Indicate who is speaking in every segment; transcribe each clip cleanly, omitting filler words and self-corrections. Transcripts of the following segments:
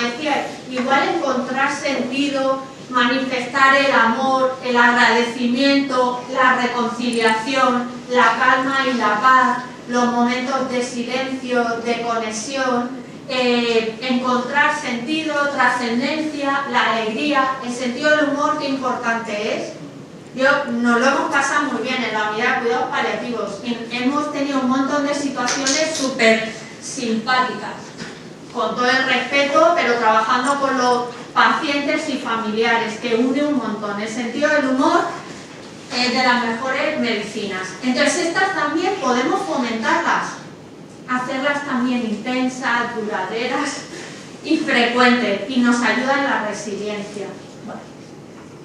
Speaker 1: decía, igual encontrar sentido, manifestar el amor, el agradecimiento, la reconciliación, la calma y la paz, los momentos de silencio, de conexión, encontrar sentido, trascendencia, la alegría, el sentido del humor, qué importante es. Nos lo hemos pasado muy bien en la unidad de cuidados paliativos. Hemos tenido un montón de situaciones súper simpáticas, con todo el respeto, pero trabajando con los pacientes y familiares, que une un montón. El sentido del humor es de las mejores medicinas. Entonces estas también podemos fomentarlas, hacerlas también intensas, duraderas y frecuentes, y nos ayuda en la resiliencia. Bueno,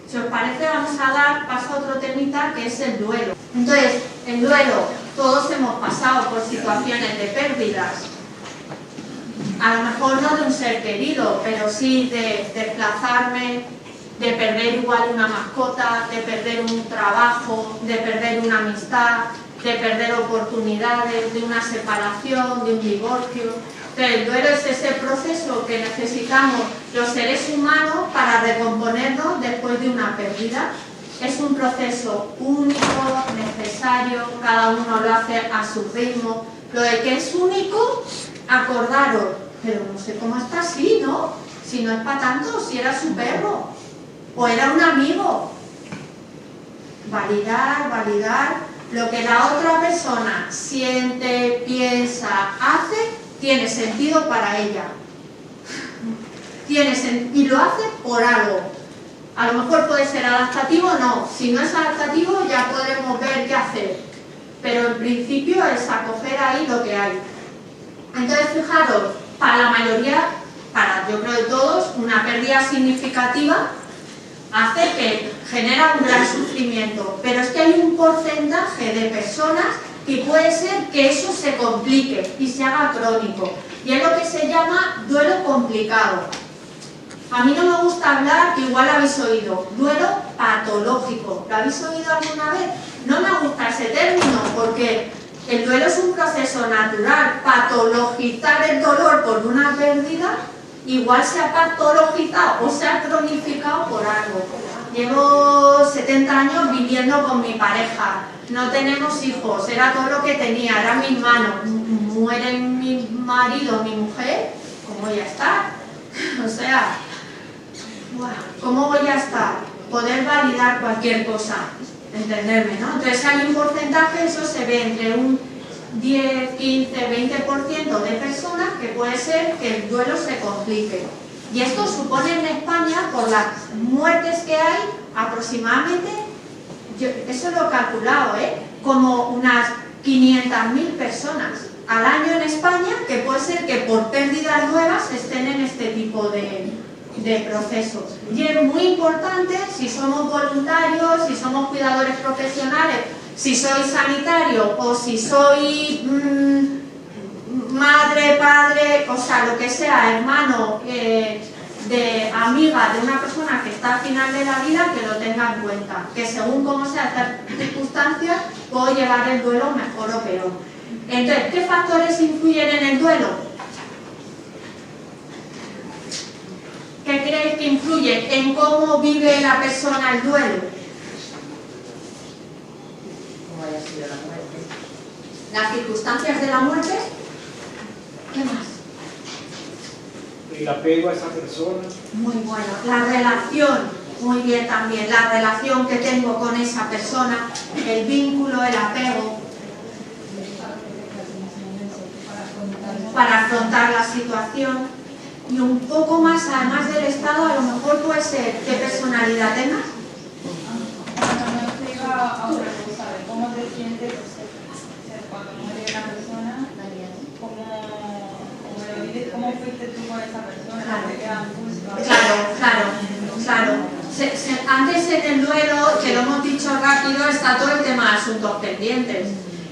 Speaker 1: si os parece, vamos a dar paso a otro temita, que es el duelo. Entonces, el duelo, todos hemos pasado por situaciones de pérdidas, a lo mejor no de un ser querido, pero sí de desplazarme, de perder igual una mascota, de perder un trabajo, de perder una amistad, de perder oportunidades, de una separación, de un divorcio. Entonces, el duelo es ese proceso que necesitamos los seres humanos para recomponernos después de una pérdida. Es un proceso único, necesario, cada uno lo hace a su ritmo. Lo de que es único, acordaros, pero no sé cómo está así, ¿no? Si no es para tanto, si era su perro o era un amigo. Validar lo que la otra persona siente, piensa, hace, tiene sentido para ella. Y lo hace por algo. A lo mejor puede ser adaptativo o no. Si no es adaptativo, ya podremos ver qué hacer. Pero en principio es acoger ahí lo que hay. Entonces, fijaros, para la mayoría, yo creo de todos, una pérdida significativa hace que genera un gran sufrimiento, pero es que hay un porcentaje de personas que puede ser que eso se complique y se haga crónico, y es lo que se llama duelo complicado. A mí no me gusta hablar, que igual habéis oído, duelo patológico. ¿Lo habéis oído alguna vez? No me gusta ese término porque el duelo es un proceso natural. Patologizar el dolor por una pérdida igual se ha patologizado o se ha cronificado por algo. Llevo 70 años viviendo con mi pareja, no tenemos hijos, era todo lo que tenía, eran mis manos. Muere mi marido, mi mujer, ¿cómo voy a estar? O sea, ¿cómo voy a estar? Poder validar cualquier cosa, entenderme, ¿no? Entonces hay un porcentaje, eso se ve entre un 10, 15, 20% de personas que puede ser que el duelo se complique. Y esto supone en España, por las muertes que hay, aproximadamente, eso lo he calculado, como unas 500.000 personas al año en España, que puede ser que por pérdidas nuevas estén en este tipo de procesos. Y es muy importante, si somos voluntarios, si somos cuidadores profesionales, si soy sanitario o si soy madre, padre, o sea, lo que sea, hermano, de amiga de una persona que está al final de la vida, que lo tenga en cuenta, que según cómo sean estas circunstancias puedo llevar el duelo mejor o peor. Entonces, ¿qué factores influyen en el duelo? ¿Qué creéis que influye en cómo vive la persona el duelo? ¿Cómo haya sido la muerte? ¿Las circunstancias de la muerte? ¿Qué más?
Speaker 2: El apego a esa persona.
Speaker 1: Muy bueno. La relación, muy bien también. La relación que tengo con esa persona, el vínculo, el apego. Para afrontar la situación. Y un poco más, además del estado, a lo mejor puede ser qué personalidad tengas.
Speaker 3: También te iba a otra cosa, de cómo te sientes cuando muere una persona, cómo lo vives, cómo fuiste tú con esa persona,
Speaker 1: Claro. Antes en el duelo, que lo hemos dicho rápido, está todo el tema de asuntos pendientes.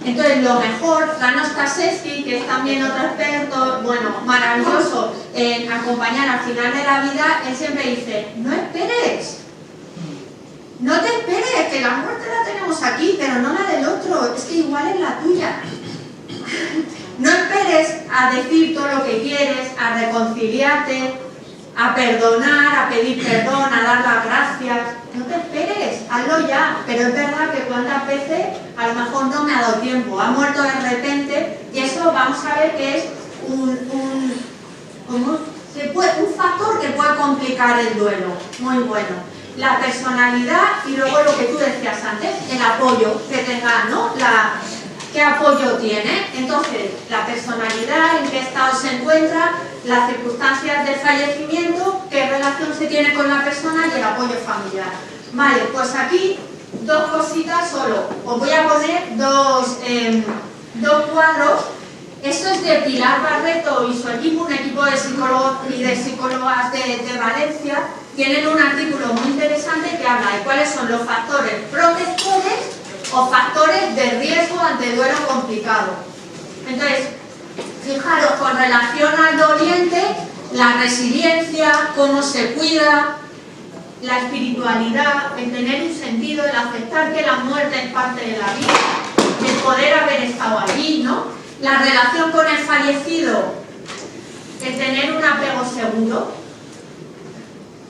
Speaker 1: Entonces, lo mejor, Janos Kasevsky, que es también otro experto, bueno, maravilloso en acompañar al final de la vida, él siempre dice, no esperes, no te esperes, que la muerte la tenemos aquí, pero no la del otro, es que igual es la tuya. No esperes a decir todo lo que quieres, a reconciliarte, a perdonar, a pedir perdón, a dar las gracias. No te esperes, hazlo ya. Pero es verdad que cuántas veces a lo mejor no me ha dado tiempo, ha muerto de repente, y eso vamos a ver que es un factor que puede complicar el duelo. Muy bueno. La personalidad y luego lo que tú decías antes, el apoyo que tenga, ¿no? ¿Qué apoyo tiene? Entonces, la personalidad, en qué estado se encuentra, las circunstancias del fallecimiento, qué relación se tiene con la persona y el apoyo familiar. Vale, pues aquí dos cositas solo. Os voy a poner dos cuadros. Esto es de Pilar Barreto y su equipo, un equipo de psicólogos y de psicólogas de Valencia. Tienen un artículo muy interesante que habla de cuáles son los factores protectores o factores de riesgo ante duelo complicado. Entonces, fijaros, con relación al doliente, la resiliencia, cómo se cuida, la espiritualidad, el tener un sentido, el aceptar que la muerte es parte de la vida, el poder haber estado allí, ¿no? La relación con el fallecido, el tener un apego seguro,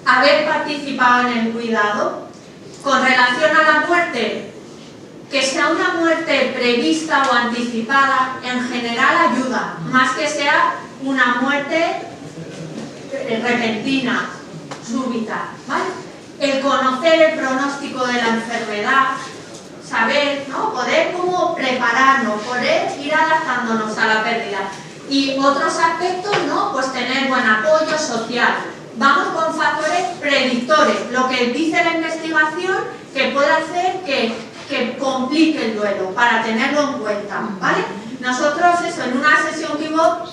Speaker 1: haber participado en el cuidado. Con relación a la muerte, que sea una muerte prevista o anticipada, en general ayuda, más que sea una muerte repentina, súbita, ¿vale? El conocer el pronóstico de la enfermedad, saber, ¿no? Poder como prepararnos, poder ir adaptándonos a la pérdida. Y otros aspectos, ¿no? Pues tener buen apoyo social. Vamos con factores predictores, lo que dice la investigación que puede hacer que complique el duelo, para tenerlo en cuenta, ¿vale? Nosotros, eso, en una sesión que hubo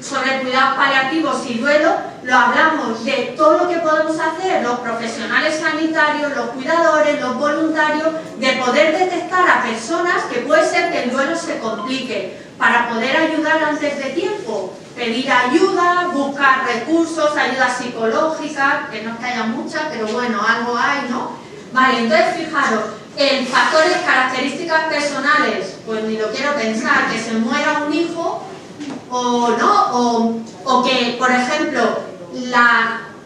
Speaker 1: sobre cuidados paliativos y duelo, lo hablamos de todo lo que podemos hacer los profesionales sanitarios, los cuidadores, los voluntarios, de poder detectar a personas que puede ser que el duelo se complique, para poder ayudar antes de tiempo, pedir ayuda, buscar recursos, ayuda psicológica, que no es que haya muchas, pero bueno, algo hay, ¿no? Vale, entonces fijaros, en factores, características personales, pues ni lo quiero pensar, que se muera un hijo, o no, o que, por ejemplo,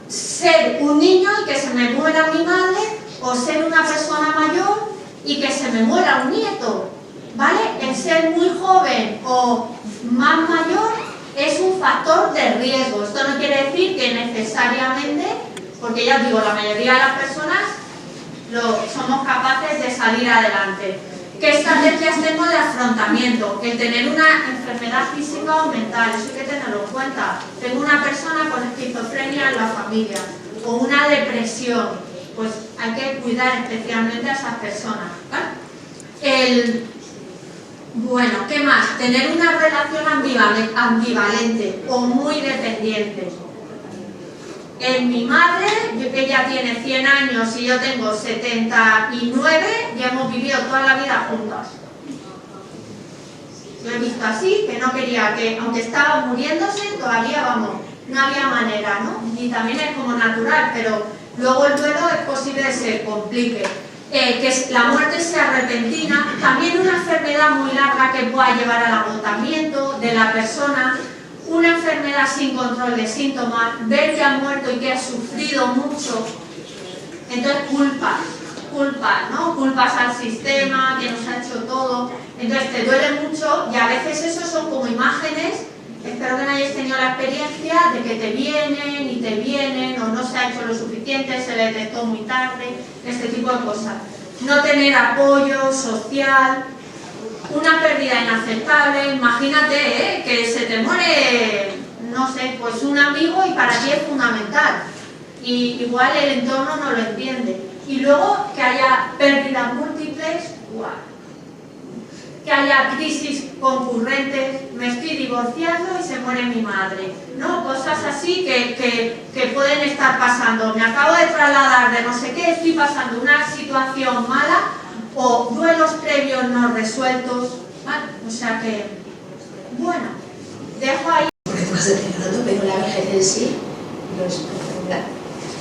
Speaker 1: ser un niño y que se me muera mi madre, o ser una persona mayor y que se me muera un nieto, ¿vale? El ser muy joven o más mayor es un factor de riesgo. Esto no quiere decir que necesariamente, porque ya os digo, la mayoría de las personas somos capaces de salir adelante. ¿Qué estrategias tengo de afrontamiento? El tener una enfermedad física o mental, eso hay que tenerlo en cuenta. Tengo una persona con esquizofrenia en la familia o una depresión, pues hay que cuidar especialmente a esas personas, ¿vale? Bueno, ¿qué más? Tener una relación ambivalente o muy dependiente. En mi madre, ella tiene 100 años y yo tengo 79 y hemos vivido toda la vida juntas. Yo he visto así, que no quería que, aunque estaba muriéndose, todavía, vamos, no había manera, ¿no? Y también es como natural, pero luego el duelo es posible que se complique. Que la muerte sea repentina, también una enfermedad muy larga que pueda llevar al agotamiento de la persona, una enfermedad sin control de síntomas, ver que ha muerto y que ha sufrido mucho, entonces culpas, ¿no? Culpas al sistema, que nos ha hecho todo, entonces te duele mucho y a veces eso son como imágenes, espero que no hayáis tenido la experiencia de que te vienen o no se ha hecho lo suficiente, se le detectó muy tarde, este tipo de cosas. No tener apoyo social, una pérdida inaceptable, imagínate que se te muere, no sé, pues un amigo y para ti es fundamental y igual el entorno no lo entiende. Y luego que haya pérdidas múltiples, ¡guau! Que haya crisis concurrentes, me estoy divorciando y se muere mi madre, ¿no? Cosas así que pueden estar pasando. Me acabo de trasladar de no sé qué, estoy pasando una situación mala o duelos previos no resueltos, ¿vale? O sea que, bueno, dejo ahí.
Speaker 4: Porque tú vas deteriorando, pero la vejez en sí no es una enfermedad.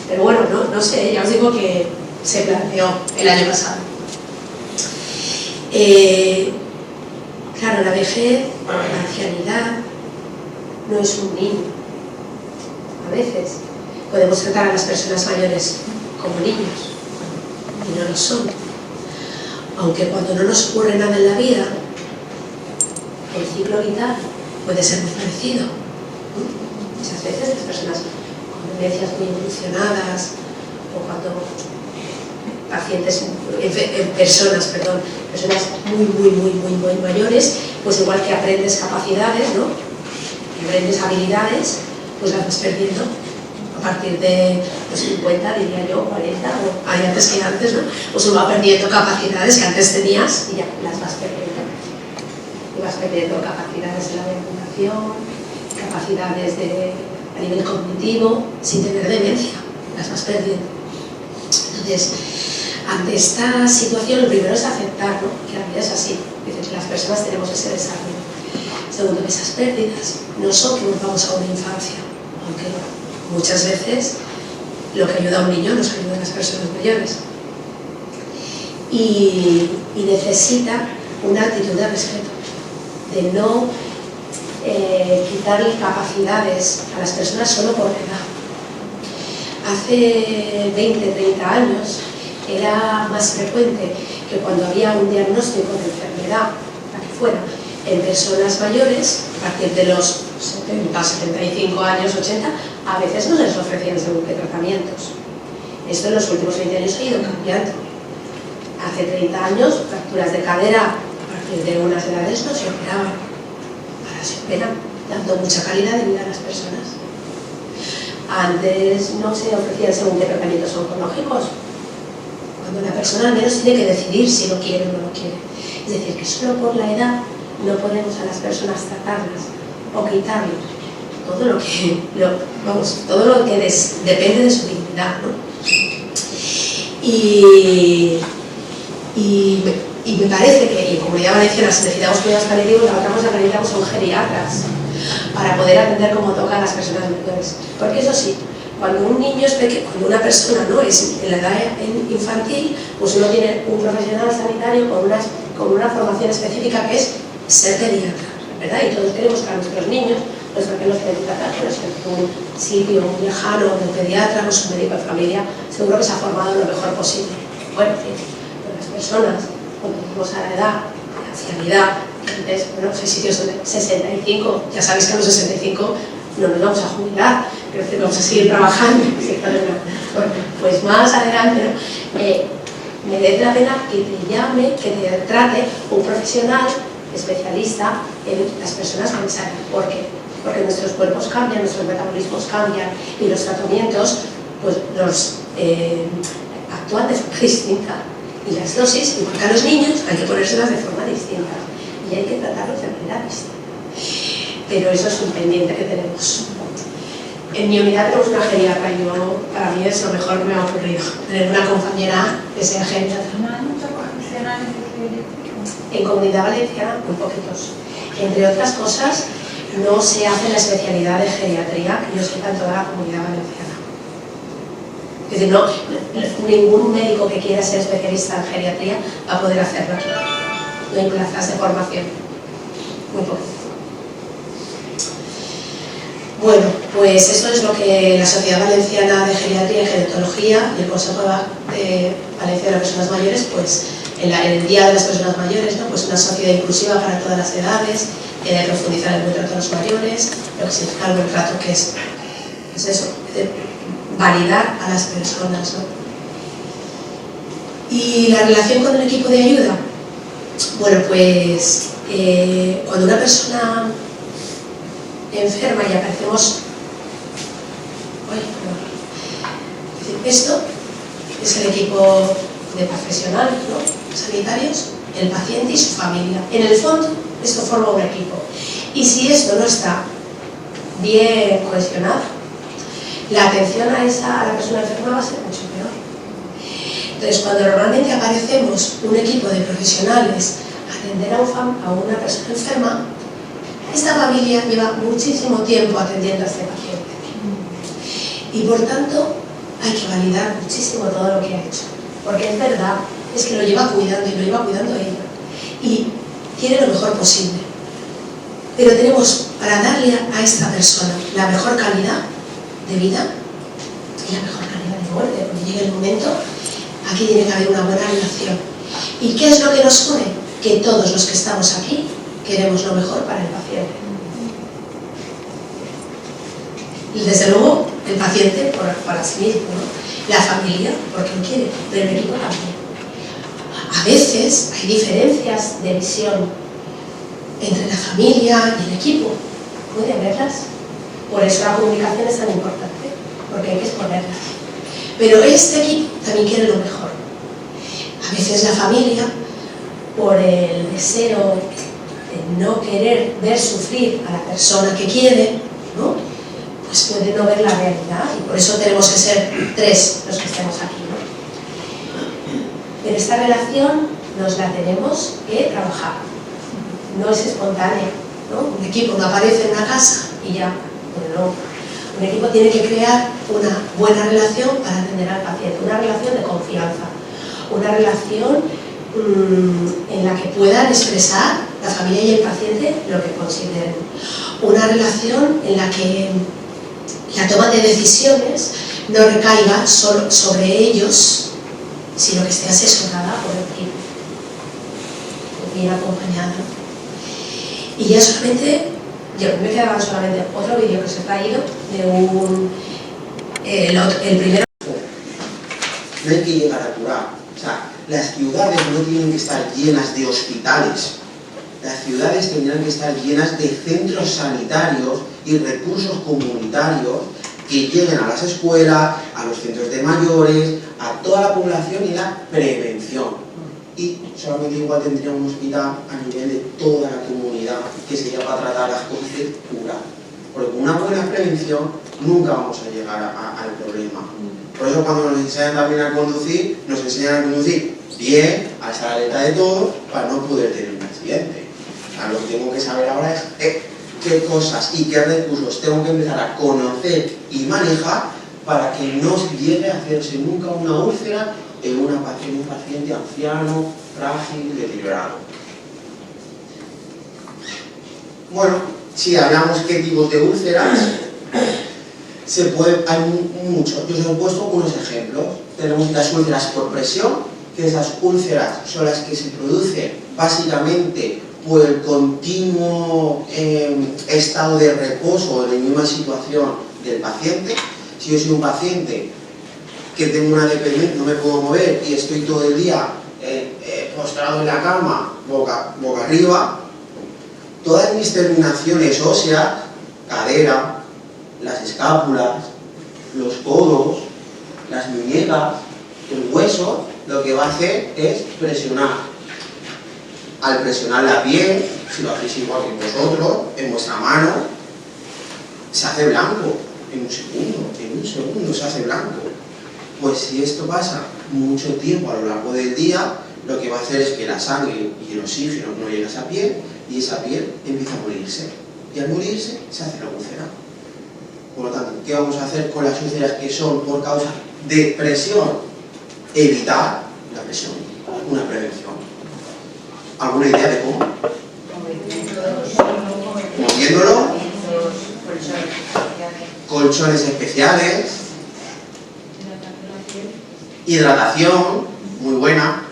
Speaker 4: Pero bueno, no sé, ya os digo que se planteó el año pasado. Claro, la vejez, la ancianidad, no es un niño. a veces podemos tratar a las personas mayores como niños, y no lo son. Aunque cuando no nos ocurre nada en la vida, el ciclo vital puede ser muy parecido. Muchas veces las personas con demencias muy evolucionadas, o cuando personas muy mayores, pues igual que aprendes capacidades, ¿no? Y aprendes habilidades, pues las vas perdiendo a partir de los 50, diría yo, 40, o hay antes que antes, ¿no? Pues uno va perdiendo capacidades que antes tenías y ya las vas perdiendo. Y vas perdiendo capacidades de la orientación, capacidades a nivel cognitivo, sin tener demencia, las vas perdiendo. Entonces, ante esta situación, lo primero es aceptar, ¿no? Que la vida es así, que las personas tenemos ese desarrollo. Segundo, que esas pérdidas no son que volvamos a una infancia, aunque muchas veces lo que ayuda a un niño nos ayuda a las personas mayores. Y necesita una actitud de respeto, de no quitarle capacidades a las personas solo por edad. Hace 20, 30 años era más frecuente que cuando había un diagnóstico de enfermedad, la que fuera, en personas mayores, a partir de los 70, 75 años, 80, a veces no se les ofrecían según qué tratamientos. Esto en los últimos 20 años ha ido cambiando. Hace 30 años, fracturas de cadera a partir de unas edades no se operaban. Ahora se operan, dando mucha calidad de vida a las personas. Antes no se ofrecían según qué tratamientos oncológicos, cuando la persona al menos tiene que decidir si lo quiere o no lo quiere. Es decir, que solo por la edad no podemos a las personas tratarlas o quitarles todo lo que, depende de su dignidad, ¿no? Y me parece que en Comunidad Valenciana, si necesitamos cuidados paliativos, la otra cosa que necesitamos son geriatras para poder atender como toca a las personas mayores. Porque eso sí, cuando un niño es pequeño, cuando una persona no es en la edad infantil, pues uno tiene un profesional sanitario con una formación específica que es ser pediatra, ¿verdad? Y todos queremos que a nuestros niños, pues porque los pediatras, pues en un sitio muy lejano donde el pediatra o su médico de familia seguro que se ha formado lo mejor posible. Bueno, en fin, pero las personas, cuando llegamos a la edad, a la ancianidad, entonces, bueno, hay sitios donde 65, ya sabéis que a los 65 no nos vamos a jubilar, pero que vamos a seguir trabajando. Bueno, pues más adelante, ¿no? Merece la pena que te llame, que te trate un profesional especialista en las personas mayores. ¿Por qué? Porque nuestros cuerpos cambian, nuestros metabolismos cambian y los tratamientos pues actúan de forma distinta. Y las dosis, igual que a los niños, hay que ponérselas de forma distinta y hay que tratarlos de manera distinta. Pero eso es un pendiente que tenemos. En mi unidad tenemos una geriatra y para mí es lo mejor que me ha ocurrido, tener una compañera que sea geriatra.
Speaker 3: ¿No hay muchos profesionales de geriatría?
Speaker 4: En Comunidad Valenciana, muy poquitos. Entre otras cosas, no se hace la especialidad de geriatría que yo sepa en toda la Comunidad Valenciana. Es decir, ningún médico que quiera ser especialista en geriatría va a poder hacerlo aquí. No hay plazas de formación. Muy poco. Bueno, pues eso es lo que la Sociedad Valenciana de Geriatría y Gerontología y el Consejo de Valenciano de Personas Mayores, pues en el Día de las Personas Mayores, ¿no? Pues una sociedad inclusiva para todas las edades, profundizar el buen trato a los mayores, lo que significa el buen trato, que es eso, validar a las personas, ¿no? Y la relación con el equipo de ayuda, bueno, pues cuando una persona enferma y aparecemos, esto es el equipo de profesionales, ¿no? Sanitarios, el paciente y su familia. En el fondo, esto forma un equipo. Y si esto no está bien cohesionado, la atención a la persona enferma va a ser mucho peor. Entonces, cuando normalmente aparecemos un equipo de profesionales a atender a una persona enferma, esta familia lleva muchísimo tiempo atendiendo a este paciente. Y por tanto, hay que validar muchísimo todo lo que ha hecho. Porque es verdad, es que lo lleva cuidando y lo lleva cuidando ella. Y quiere lo mejor posible. Pero tenemos, para darle a esta persona la mejor calidad, de vida y la mejor calidad de muerte. Cuando llegue el momento, aquí tiene que haber una buena relación. ¿Y qué es lo que nos une? Que todos los que estamos aquí queremos lo mejor para el paciente. Y desde luego, el paciente para sí mismo, ¿no? La familia, porque lo quiere, pero el equipo también. A veces hay diferencias de visión entre la familia y el equipo. ¿Puede haberlas? Por eso la comunicación es tan importante, porque hay que exponerlas. Pero este equipo también quiere lo mejor. A veces la familia, por el deseo de no querer ver sufrir a la persona que quiere, ¿no? Pues puede no ver la realidad, y por eso tenemos que ser 3 los que estemos aquí, ¿no? Pero esta relación nos la tenemos que trabajar, no es espontánea, ¿no? Un equipo no aparece en una casa y ya, bueno, no. Un equipo tiene que crear una buena relación para atender al paciente, una relación de confianza, una relación en la que puedan expresar la familia y el paciente lo que consideren, una relación en la que la toma de decisiones no recaiga solo sobre ellos, sino que esté asesorada por el equipo, bien acompañada. Y ya solamente, me quedaba solamente otro vídeo que os he traído de el primero.
Speaker 5: No hay que llegar a curar. O sea, las ciudades no tienen que estar llenas de hospitales. Las ciudades tendrán que estar llenas de centros sanitarios y recursos comunitarios que lleguen a las escuelas, a los centros de mayores, a toda la población y la prevención. Y solamente igual tendría un hospital a nivel de toda la comunidad, que sería para tratar las cosas de curar. Porque con una buena prevención nunca vamos a llegar al problema. Por eso cuando nos enseñan también a conducir, nos enseñan a conducir bien, a estar alerta de todo, para no poder tener un accidente. Lo que tengo que saber ahora es qué cosas y qué recursos tengo que empezar a conocer y manejar para que no llegue a hacerse nunca una úlcera en un paciente anciano, frágil, deteriorado. Bueno, si hablamos qué tipos de úlceras, hay muchos. Yo os he puesto unos ejemplos. Tenemos las úlceras por presión, que esas úlceras son las que se producen básicamente por el continuo estado de reposo en la misma situación del paciente. Si yo soy un paciente que tengo una dependencia, no me puedo mover y estoy todo el día postrado en la cama, boca arriba, todas mis terminaciones óseas, cadera, las escápulas, los codos, las muñecas, el hueso, lo que va a hacer es presionar. Al presionar la piel, si lo hacéis igual que vosotros, en vuestra mano, se hace blanco en un segundo se hace blanco. Pues si esto pasa mucho tiempo a lo largo del día, lo que va a hacer es que la sangre y el oxígeno no lleguen a esa piel y esa piel empieza a morirse. Y al morirse se hace la úlcera. Por lo tanto, ¿qué vamos a hacer con las úlceras que son por causa de presión? Evitar la presión, una prevención. ¿Alguna idea de cómo? Moviéndolo, colchones especiales, hidratación, muy buena.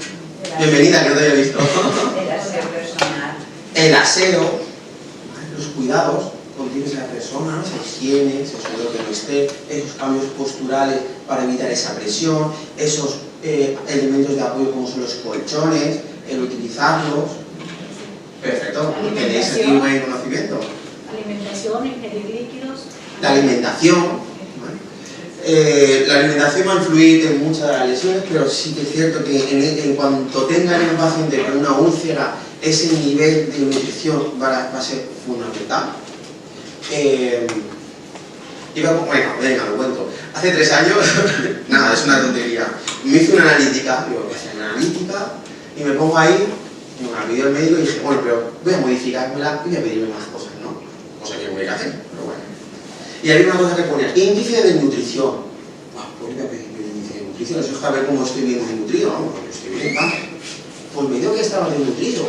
Speaker 5: Bienvenida, que no te había visto.
Speaker 6: El aseo personal.
Speaker 5: El aseo, los cuidados continuos de la persona, ¿no? Esa higiene, ese suelo que no esté, esos cambios posturales para evitar esa presión, esos elementos de apoyo como son los colchones, el utilizarlos. Perfecto, tenéis aquí un buen conocimiento.
Speaker 6: Alimentación, ingerir líquidos.
Speaker 5: La alimentación. La alimentación va a influir en muchas de las lesiones, pero sí que es cierto que en cuanto tengan un paciente con una úlcera, ese nivel de nutrición va a ser fundamental. Bueno, venga, lo cuento. Hace 3 años, nada, es una tontería. Me hice una analítica, digo, voy a hacer una analítica y me pongo ahí, me la pidió el médico y dije, bueno, pero voy a modificármela y voy a pedirme más cosas, ¿no? Cosa que voy a hacer, pero bueno. Y había una cosa que ponía, índice de nutrición. ¿Por qué voy a pedir índice de nutrición? Eso es para ver cómo estoy bien desnutrido, ¿no? Porque estoy bien, ¿vale? Pues me dio que estaba desnutrido.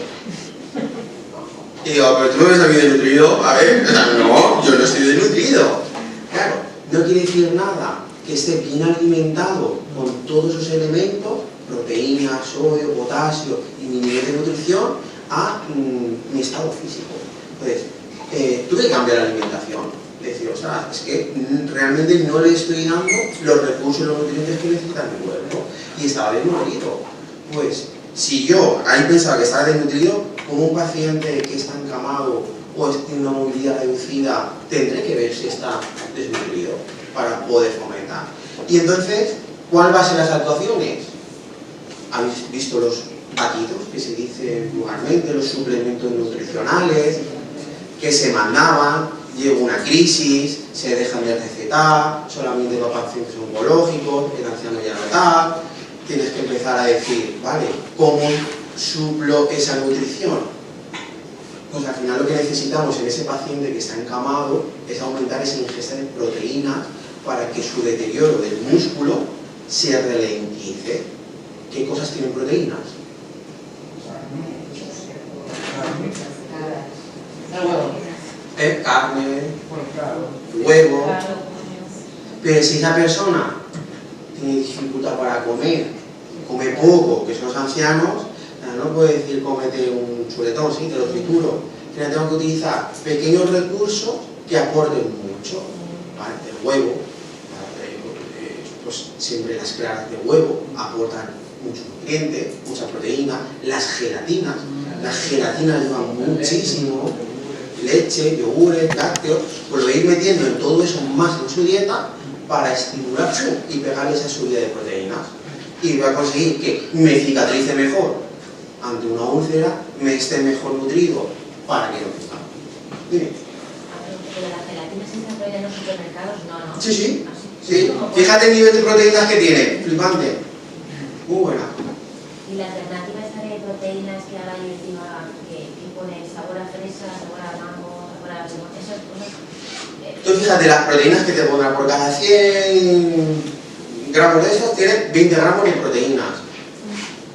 Speaker 5: Y digo, pero tú no ves a mí desnutrido. A ver, no, yo no estoy desnutrido. Claro, no quiere decir nada que esté bien alimentado con todos esos elementos, proteínas, sodio, potasio y mi nivel de nutrición, a mi estado físico. Entonces, tuve que cambiar la alimentación. Decir, ostras, es que realmente no le estoy dando los recursos y los nutrientes que necesita mi cuerpo. Y estaba desnutrido. Pues, si yo ahí pensaba que estaba desnutrido, como un paciente que está encamado o tiene una movilidad reducida, tendré que ver si está desnutrido para poder fomentar. Y entonces, ¿cuál va a ser las actuaciones? Habéis visto los batidos que se dicen vulgarmente, los suplementos nutricionales que se mandaban, llega una crisis, se dejan de recetar, solamente para pacientes oncológicos, el anciano ya no está, tienes que empezar a decir, vale, ¿cómo suplo esa nutrición? Pues al final lo que necesitamos en ese paciente que está encamado es aumentar esa ingesta de proteínas para que su deterioro del músculo se ralentice. ¿Qué cosas tienen proteínas? Carne, huevo. Pero si esa persona tiene dificultad para comer, come poco, que son los ancianos, no puedo decir cómete un chuletón, sí, te lo trituro. Tengo que utilizar pequeños recursos que aporten mucho. ¿Vale? El huevo, pues siempre las claras de huevo aportan mucho nutriente, mucha proteína. Las gelatinas llevan muchísimo. Leche, yogures, lácteos, pues lo voy a ir metiendo en todo eso más en su dieta para estimular y pegarle esa subida de proteínas. Y voy a conseguir que me cicatrice mejor ante una úlcera, me esté mejor nutrido para que no me salga. Dime.
Speaker 7: ¿Pero las gelatinas se encuentran en los supermercados? No.
Speaker 5: Sí. Fíjate el nivel de proteínas que tiene, flipante. Muy buena.
Speaker 7: ¿Y la alternativa esta de proteínas que ahora hay encima que pone sabor a fresa, sabor a mango, sabor a limón, esas cosas?
Speaker 5: Tú fíjate, las proteínas que te pondrán por cada 100 gramos de esos tienen 20 gramos de proteínas.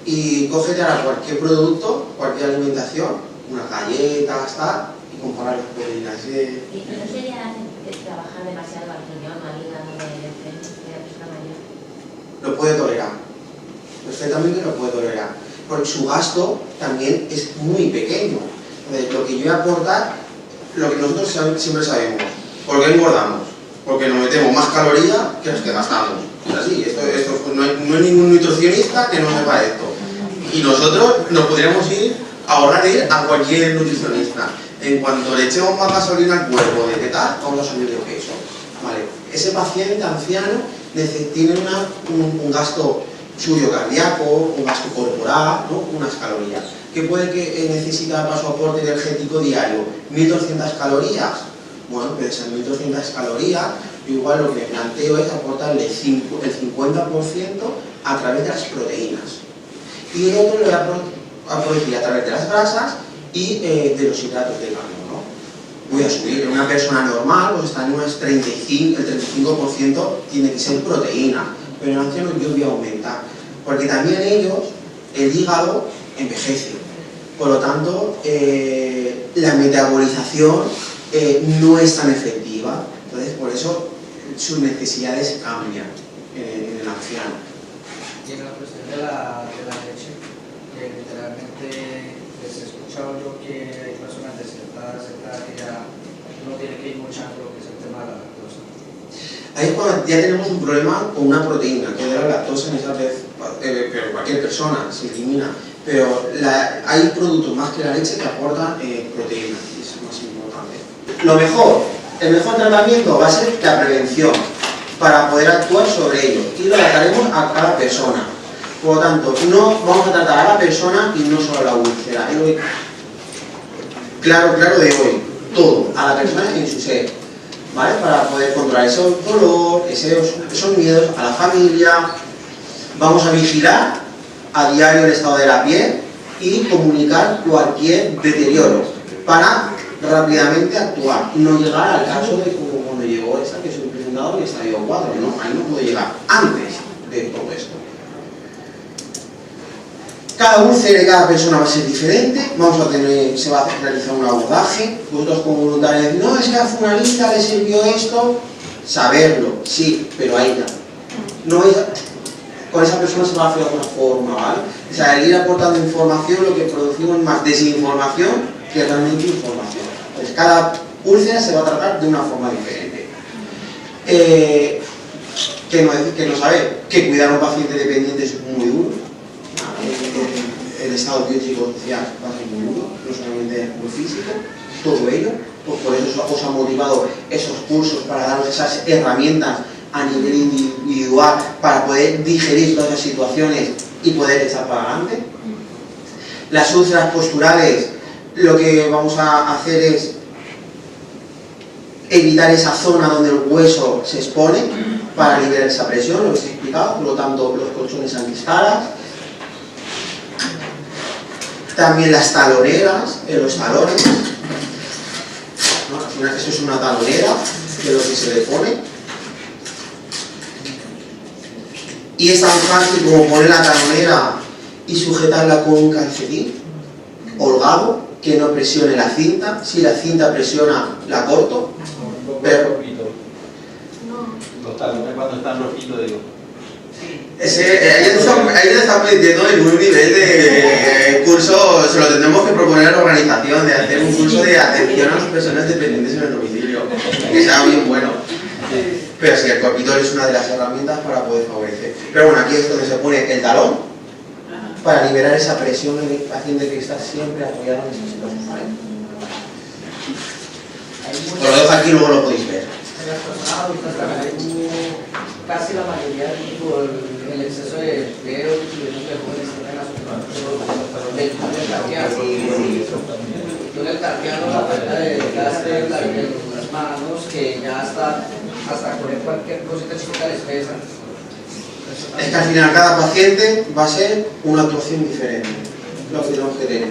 Speaker 5: Y cógete ahora cualquier producto, cualquier alimentación, unas galletas, tal, y comparar las proteínas.
Speaker 7: ¿Y no sería trabajar demasiado al riñón o al hígado de la persona mayor?
Speaker 5: Lo puede tolerar. Perfectamente lo puede tolerar. Porque su gasto también es muy pequeño. Entonces, lo que yo voy a aportar, lo que nosotros siempre sabemos, ¿por qué engordamos? Porque nos metemos más calorías que las que gastamos. Es así, no hay ningún nutricionista que no sepa esto. Y nosotros nos podríamos ir a ahorrar ir a cualquier nutricionista. En cuanto le echemos más gasolina al cuerpo de qué tal, vamos a subir de peso. Vale. Ese paciente anciano tiene un gasto suyo cardíaco, un gasto corporal, ¿no? Unas calorías. ¿Qué puede que necesita para su aporte energético diario? 1200 calorías. Bueno, pues esas 1200 calorías, yo igual lo que me planteo es aportarle el 50% a través de las proteínas. Y el otro lo voy a producir a través de las grasas y de los hidratos de carbono. Voy a subir. En una persona normal, pues está en unas 35, el 35% tiene que ser proteína. Pero en ancianos yo voy a aumentar, porque también ellos, el hígado envejece, por lo tanto la metabolización no es tan efectiva, entonces por eso sus necesidades cambian en el anciano.
Speaker 8: Y en la cuestión de la leche, literalmente les he escuchado yo que hay personas de cierta edad que ya no tiene que ir muchando lo que es el tema de la lactosa.
Speaker 5: Ahí es cuando ya tenemos un problema con una proteína, que de la lactosa en esa vez, pero cualquier persona se elimina. Pero hay productos más que la leche que aportan proteína, y eso es más importante. El mejor tratamiento va a ser la prevención, para poder actuar sobre ello, y lo trataremos a cada persona. Por lo tanto, no vamos a tratar a la persona y no solo a la úlcera. Claro de hoy, todo, a la persona en su ser. ¿Vale? Para poder controlar ese dolor, esos miedos, a la familia. Vamos a vigilar a diario el estado de la piel y comunicar cualquier deterioro para rápidamente actuar, no llegar al caso de como cuando llegó esta que soy presentado en el estadio 4, ¿no? Ahí no puedo llegar antes de todo esto. Cada úlcera de cada persona va a ser diferente, se va a realizar un abordaje. Vosotros como voluntarios, no, es que a fulanita le sirvió esto, saberlo, sí, pero ahí ya. No es, con esa persona se va a hacer de alguna forma, ¿vale? O sea, el ir aportando información, lo que producimos es más desinformación que realmente información. Entonces, cada úlcera se va a tratar de una forma diferente. Que no saber que cuidar a un paciente dependiente es muy duro. El estado biológico social va a ser muy duro, no solamente muy físico, todo ello. Pues por eso os ha motivado esos cursos para daros esas herramientas a nivel individual para poder digerir todas esas situaciones y poder echar para adelante. Las úlceras posturales, lo que vamos a hacer es evitar esa zona donde el hueso se expone para liberar esa presión, lo que os he explicado, por lo tanto los colchones antiescalas. También las taloneras, los talones, ¿no? Al final eso es una talonera, que es lo que se le pone. Y es tan fácil como poner la talonera y sujetarla con un calcetín holgado, que no presione la cinta. Si la cinta presiona, la corto. Pero
Speaker 9: los talones cuando están rojitos, digo.
Speaker 5: Ahí ya está metiendo en un nivel de curso, se lo tendremos que proponer a la organización, de hacer un curso de atención a las personas dependientes en el domicilio, que sea bien bueno. Pero sí, el corpitor es una de las herramientas para poder favorecer. Pero bueno, aquí es donde se pone el talón para liberar esa presión en el paciente que está siempre apoyado en esa situación. ¿Vale? Os lo dejo aquí y luego lo podéis ver.
Speaker 8: En las personas adultas también casi la mayoría por el exceso de empleo y de jóvenes tienen las del túnel carpiano. Túnel carpiano, la falta de desgaste en las manos, que ya hasta poner cualquier cosita chiquita les pesa.
Speaker 5: Es que al final cada paciente va a ser una actuación diferente, lo que tenemos que tener.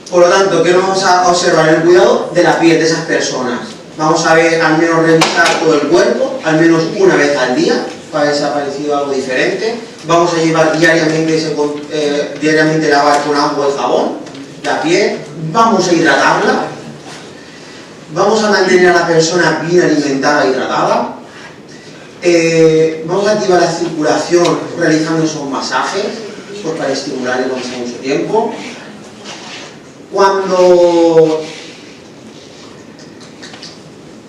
Speaker 5: Por lo tanto, ¿qué vamos a observar? El cuidado de la piel de esas personas. Vamos a ver, al menos revisar todo el cuerpo, al menos una vez al día, para ver si ha aparecido algo diferente. Vamos a llevar diariamente lavar con agua y jabón la piel. Vamos a hidratarla. Vamos a mantener a la persona bien alimentada e hidratada. Vamos a activar la circulación realizando esos masajes, pues para estimularle cuando hace mucho tiempo. Cuando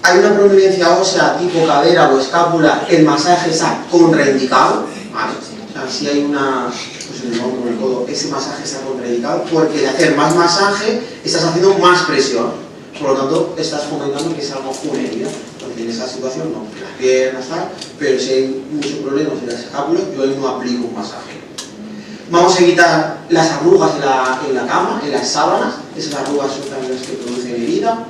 Speaker 5: hay una prominencia ósea tipo cadera o escápula, el masaje está contraindicado, ¿vale? O sea, si hay una, pues en el hombro, en el codo, ese masaje está contraindicado porque de hacer más masaje estás haciendo más presión, por lo tanto estás fomentando que salga una herida. Porque en esa situación no, las piernas tal, pero si hay muchos problemas en las escápulas, yo ahí no aplico un masaje. Vamos a evitar las arrugas en la cama, en las sábanas, esas arrugas son también las que producen herida.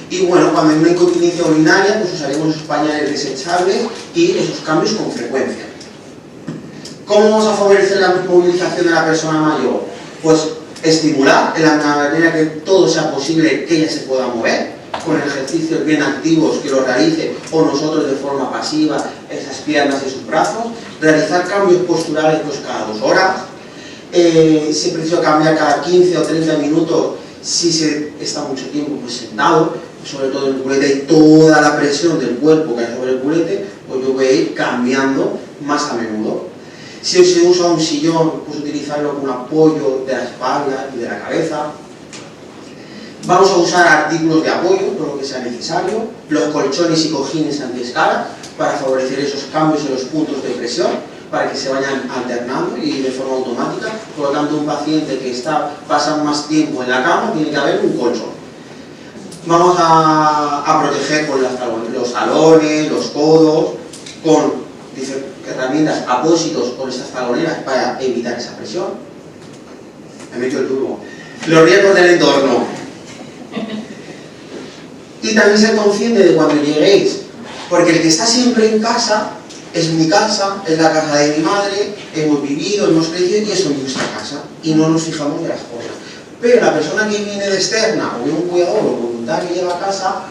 Speaker 5: Y bueno, cuando hay una incontinencia urinaria, pues usaremos esos pañales desechables y esos cambios con frecuencia. ¿Cómo vamos a favorecer la movilización de la persona mayor? Pues estimular en la manera que todo sea posible que ella se pueda mover, con ejercicios bien activos que lo realice o nosotros de forma pasiva, esas piernas y sus brazos, realizar cambios posturales pues cada 2 horas, si preciso cambiar cada 15 o 30 minutos si se está mucho tiempo pues sentado, sobre todo en el culete y toda la presión del cuerpo que hay sobre el culete, pues yo voy a ir cambiando más a menudo. Si se usa un sillón, pues utilizarlo como apoyo de la espalda y de la cabeza. Vamos a usar artículos de apoyo, todo lo que sea necesario, los colchones y cojines antiescalas para favorecer esos cambios en los puntos de presión, para que se vayan alternando y de forma automática. Por lo tanto, un paciente que pasa más tiempo en la cama tiene que haber un colchón. Vamos a proteger con los talones, los codos, con herramientas, apósitos con estas taloneras para evitar esa presión. Me meto el turbo. Los riesgos del entorno. Y también ser consciente de cuando lleguéis, porque el que está siempre en casa es mi casa, es la casa de mi madre, hemos vivido, hemos crecido y es nuestra casa y no nos fijamos de las cosas. Pero la persona que viene de externa o de un cuidador o voluntario que llega a casa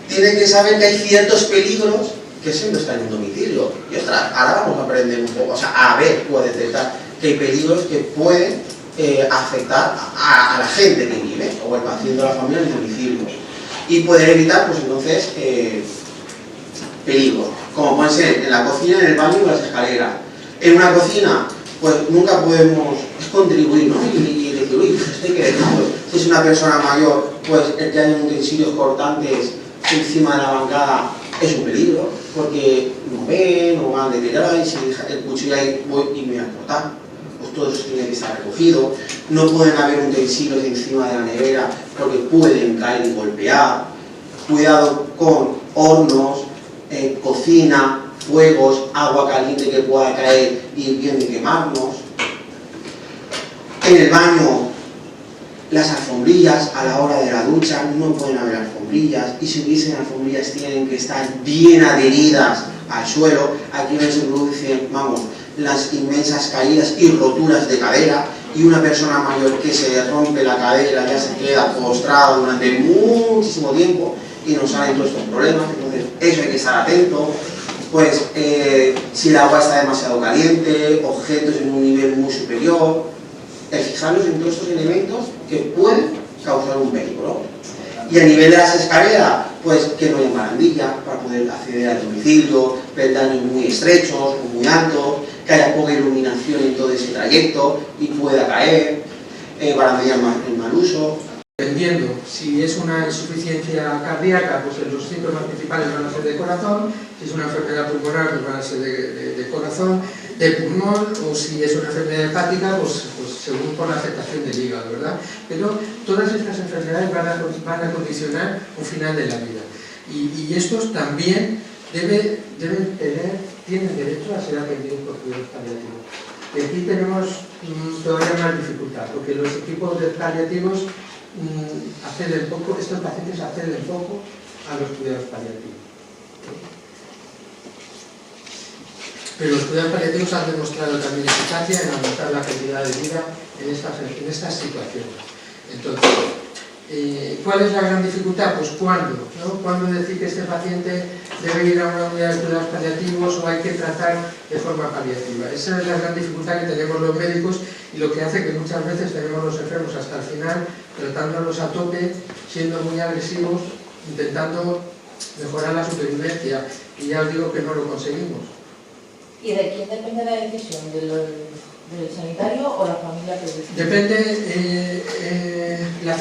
Speaker 5: tiene que saber que hay ciertos peligros que siempre están en un domicilio. Y ostras, ahora vamos a aprender un poco, o sea, a ver o a detectar que hay peligros que pueden afectar a la gente que vive o el paciente o la familia en el domicilio. Y poder evitar, pues entonces, peligros, como pueden ser en la cocina, en el baño o las escaleras. En una cocina, pues nunca podemos contribuir, ¿no? Y decir, uy, pues esto hay que ver, ¿no? Pues, si es una persona mayor, pues el que haya utensilios cortantes encima de la bancada es un peligro, porque no ven, no van a deteriorar, y si deja el cuchillo ahí, voy y me voy a cortar. Pues todo eso tiene que estar recogido. No pueden haber utensilios encima de la nevera porque pueden caer y golpear. Cuidado con hornos, cocina, fuegos, agua caliente que pueda caer y bien de quemarnos. En el baño, las alfombrillas a la hora de la ducha no pueden haber alfombrillas, y si hubiesen alfombrillas tienen que estar bien adheridas al suelo. Aquí no se producen, vamos, las inmensas caídas y roturas de cadera, y una persona mayor que se rompe la cadera ya se queda postrada durante muchísimo tiempo y nos salen todos estos problemas. Entonces eso hay que estar atento. Pues si el agua está demasiado caliente, objetos en un nivel muy superior, fijarnos en todos estos elementos que pueden causar un peligro. Y a nivel de las escaleras, pues que no haya barandillas para poder acceder al domicilio, peldaños muy estrechos o muy altos, que haya poca iluminación en todo ese trayecto y pueda caer, barandillas en mal uso.
Speaker 10: Dependiendo si es una insuficiencia cardíaca, pues los síntomas principales van a ser de corazón; si es una enfermedad pulmonar, pues van a ser de corazón, de pulmón; o si es una enfermedad hepática, pues según por la afectación del hígado, ¿verdad? Pero todas estas enfermedades van a condicionar un final de la vida. Y estos también tienen derecho a ser atendidos por cuidados paliativos. Y aquí tenemos todavía más dificultad, porque los equipos de paliativos acceden poco, estos pacientes acceden poco a los cuidados paliativos. Pero los cuidados paliativos han demostrado también eficacia en aumentar la calidad de vida en estas situaciones. Entonces, ¿cuál es la gran dificultad? Pues ¿cuándo? ¿No? ¿Cuándo decir que este paciente debe ir a una unidad de cuidados paliativos o hay que tratar de forma paliativa? Esa es la gran dificultad que tenemos los médicos, y lo que hace que muchas veces tenemos los enfermos hasta el final, tratándolos a tope, siendo muy agresivos, intentando mejorar la supervivencia, y ya os digo que no lo conseguimos.
Speaker 6: ¿Y de quién depende la decisión? ¿Del sanitario o la familia que decide?
Speaker 10: Depende la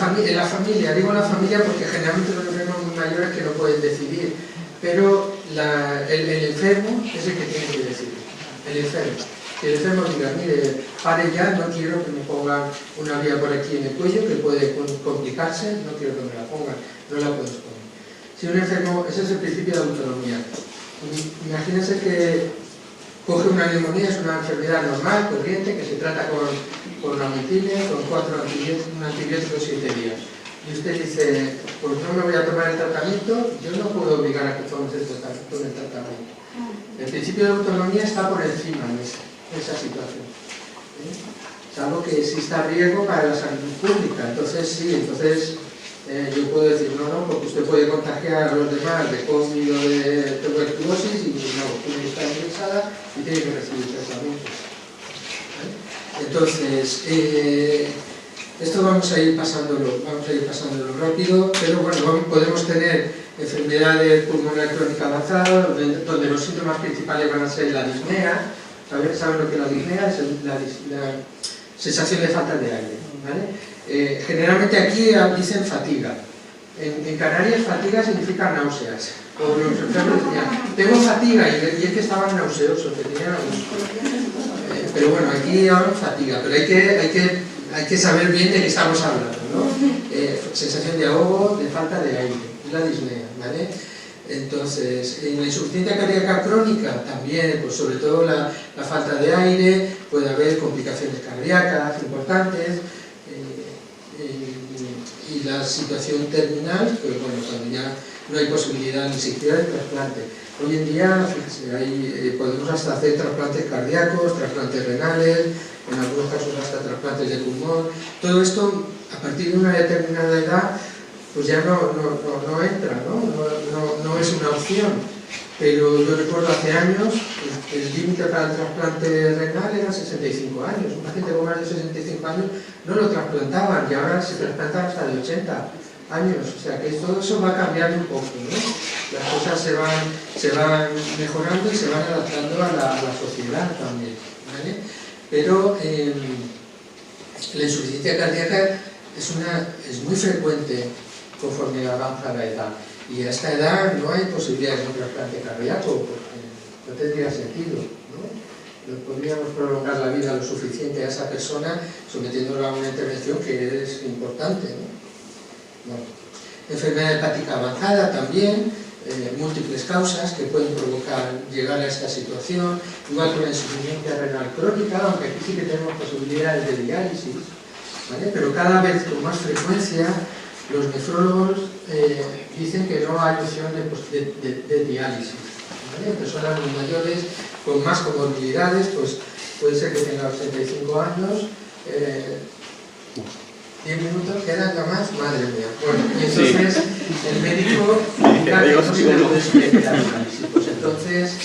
Speaker 10: familia, digo la familia porque generalmente los enfermos muy mayores que no pueden decidir, pero el enfermo es el que tiene que decidir, el enfermo. Si el enfermo diga, mire, pare ya, no quiero que me pongan una vía por aquí en el cuello que puede complicarse, no quiero que me la pongan, no la puedes poner. Si un enfermo, ese es el principio de autonomía. Imagínense que coge una neumonía, es una enfermedad normal, corriente, que se trata con amoxicilina, con 4 antibióticos 7 días. Y usted dice, pues no me voy a tomar el tratamiento, yo no puedo obligar a que tomes el tratamiento. El principio de autonomía está por encima de esa situación. Salvo que exista riesgo para la salud pública. Entonces sí, yo puedo decir, no, porque usted puede contagiar a los demás de COVID o de tuberculosis, y no, tiene que estar ingresada y tiene que recibir tratamiento. Entonces, esto vamos a ir pasándolo rápido, pero bueno, podemos tener enfermedades pulmonar crónica avanzada, donde los síntomas principales van a ser la disnea. ¿Saben lo que es la disnea? Es la sensación de falta de aire, ¿vale? Generalmente aquí dicen fatiga. En Canarias fatiga significa náuseas. O los enfermos decían, tengo fatiga, y es que estaban nauseosos, que tenían pero bueno, aquí hablan fatiga, pero hay que saber bien de qué estamos hablando, ¿no? Sensación de ahogo, de falta de aire, es la disnea, ¿vale? Entonces, en la insuficiencia cardíaca crónica también, pues sobre todo la falta de aire, puede haber complicaciones cardíacas importantes, y la situación terminal, pues bueno, cuando ya no hay posibilidad ni siquiera de trasplante. Hoy en día, fíjense, podemos hasta hacer trasplantes cardíacos, trasplantes renales, en algunos casos hasta trasplantes de pulmón. Todo esto, a partir de una determinada edad, pues ya no entra, no es una opción. Pero yo recuerdo hace años, el límite para el trasplante renal era 65 años. Un paciente con más de 65 años no lo trasplantaban, y ahora se trasplantan hasta de 80 años. O sea que todo eso va cambiando un poco, ¿no? las cosas se van mejorando y se van adaptando a la sociedad también, ¿vale? Pero la insuficiencia cardíaca es muy frecuente conforme avanza la edad, y a esta edad no hay posibilidades de un trasplante cardíaco porque no tendría sentido, ¿no? No podríamos prolongar la vida lo suficiente a esa persona sometiéndola a una intervención que es importante, ¿no? Bueno. Enfermedad hepática avanzada también, múltiples causas que pueden provocar llegar a esta situación, igual con la insuficiencia renal crónica, aunque aquí sí que tenemos posibilidades de diálisis, ¿vale? Pero cada vez con más frecuencia los nefrólogos dicen que no hay opción de diálisis, ¿vale? Personas muy mayores con más comorbilidades, pues puede ser que tenga 85 años, 10 minutos, quedan ya más, madre mía. Bueno, y entonces el médico indica que no se le puede someter a diálisis. Pues entonces,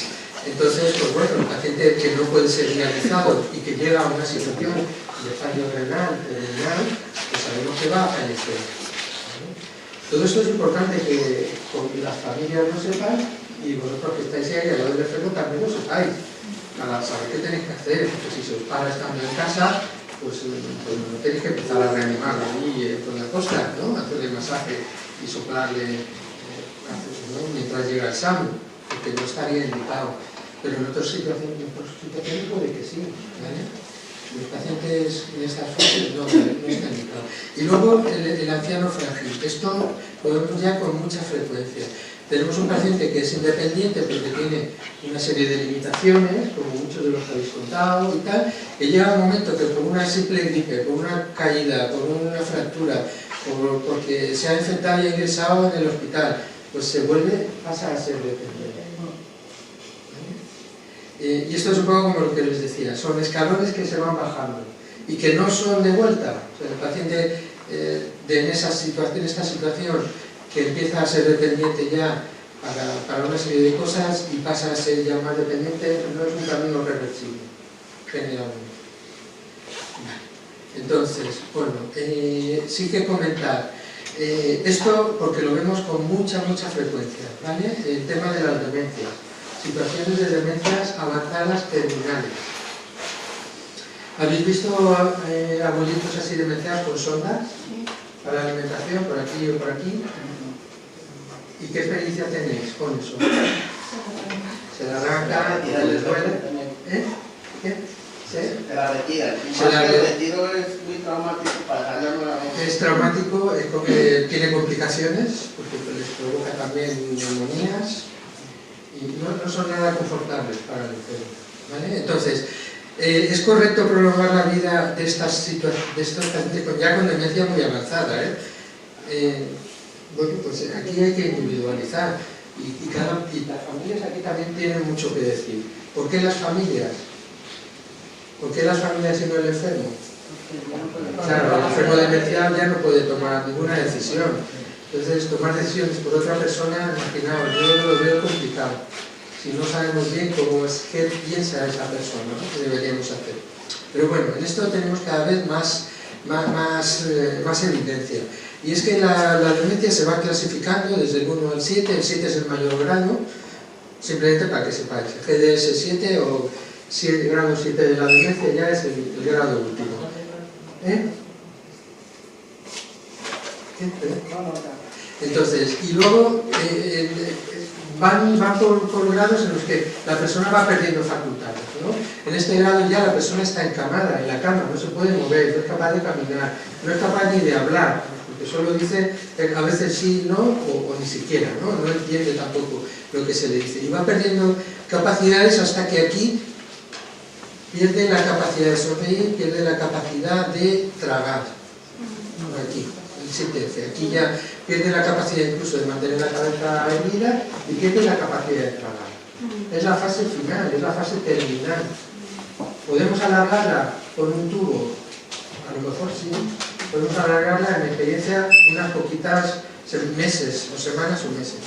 Speaker 10: pues bueno, el paciente que no puede ser dializado y que llega a una situación de fallo renal, terminal, pues sabemos que va a fallecer. ¿Vale? Todo esto es importante que las familias lo sepan y vosotros que estáis ahí al lado del enfermo también lo sepáis, para saber qué tenéis que hacer, porque si se os para estando en casa, pues no tenéis que empezar a reanimarlo ahí con la costa, ¿no? Hacerle masaje y soplarle ¿no? mientras llega el SAMU, porque no estaría indicado. Pero en otras situaciones puede que sí, ¿vale? Los pacientes en estas fases no está indicado. Y luego el anciano frágil. Esto lo vemos ya con mucha frecuencia. Tenemos un paciente que es independiente pero que tiene una serie de limitaciones, como muchos de los que habéis contado y tal, que llega un momento que por una simple gripe, por una caída, por una fractura, porque se ha infectado y ha ingresado en el hospital, pues pasa a ser dependiente. Y esto es un poco como lo que les decía, son escalones que se van bajando y que no son de vuelta. O sea, el paciente en esta situación que empieza a ser dependiente ya para una serie de cosas y pasa a ser ya más dependiente, no es un camino reversible, generalmente. Entonces, bueno, sí que comentar esto porque lo vemos con mucha frecuencia, ¿vale? El tema de las demencias, situaciones de demencias avanzadas terminales. ¿Habéis visto abuelitos así demenciados con sondas para la alimentación, por aquí o por aquí? ¿Y qué experiencia tenéis con eso? ¿Se la arranca? ¿Les duele? ¿Qué? ¿Sí?
Speaker 11: Se la retiran. El retiro es muy traumático para salir nuevamente.
Speaker 10: Es traumático, tiene complicaciones, porque les provoca también neumonías y no son nada confortables para el enfermo, ¿vale? Entonces, es correcto prolongar la vida de estos pacientes ya con demencia muy avanzada, bueno, pues aquí hay que individualizar y las familias aquí también tienen mucho que decir. ¿Por qué las familias? ¿Por qué las familias y no el enfermo? Claro, el enfermo demencial ya no puede tomar ninguna decisión. Entonces, tomar decisiones por otra persona, imaginaos, yo lo veo complicado. Si no sabemos bien cómo es que piensa esa persona, ¿no? ¿Qué deberíamos hacer? Pero bueno, en esto tenemos cada vez más evidencia. Y es que la demencia se va clasificando desde el 1 al 7, el 7 es el mayor grado, simplemente para que sepáis, GDS 7 o grado 7 de la demencia ya es el grado último. Entonces, y luego van por grados en los que la persona va perdiendo facultades, ¿no? En este grado ya la persona está encamada en la cama, no se puede mover, no es capaz de caminar, no es capaz ni de hablar, porque solo dice a veces sí, no, o ni siquiera, ¿no? No entiende tampoco lo que se le dice. Y va perdiendo capacidades hasta que aquí pierde la capacidad de sonreír, pierde la capacidad de tragar. Aquí, el 7F. Aquí ya pierde la capacidad incluso de mantener la cabeza erguida y pierde la capacidad de tragar. Es la fase final, es la fase terminal. ¿Podemos alargarla con un tubo? A lo mejor sí. Podemos alargarla en experiencia unas poquitas meses o semanas o meses.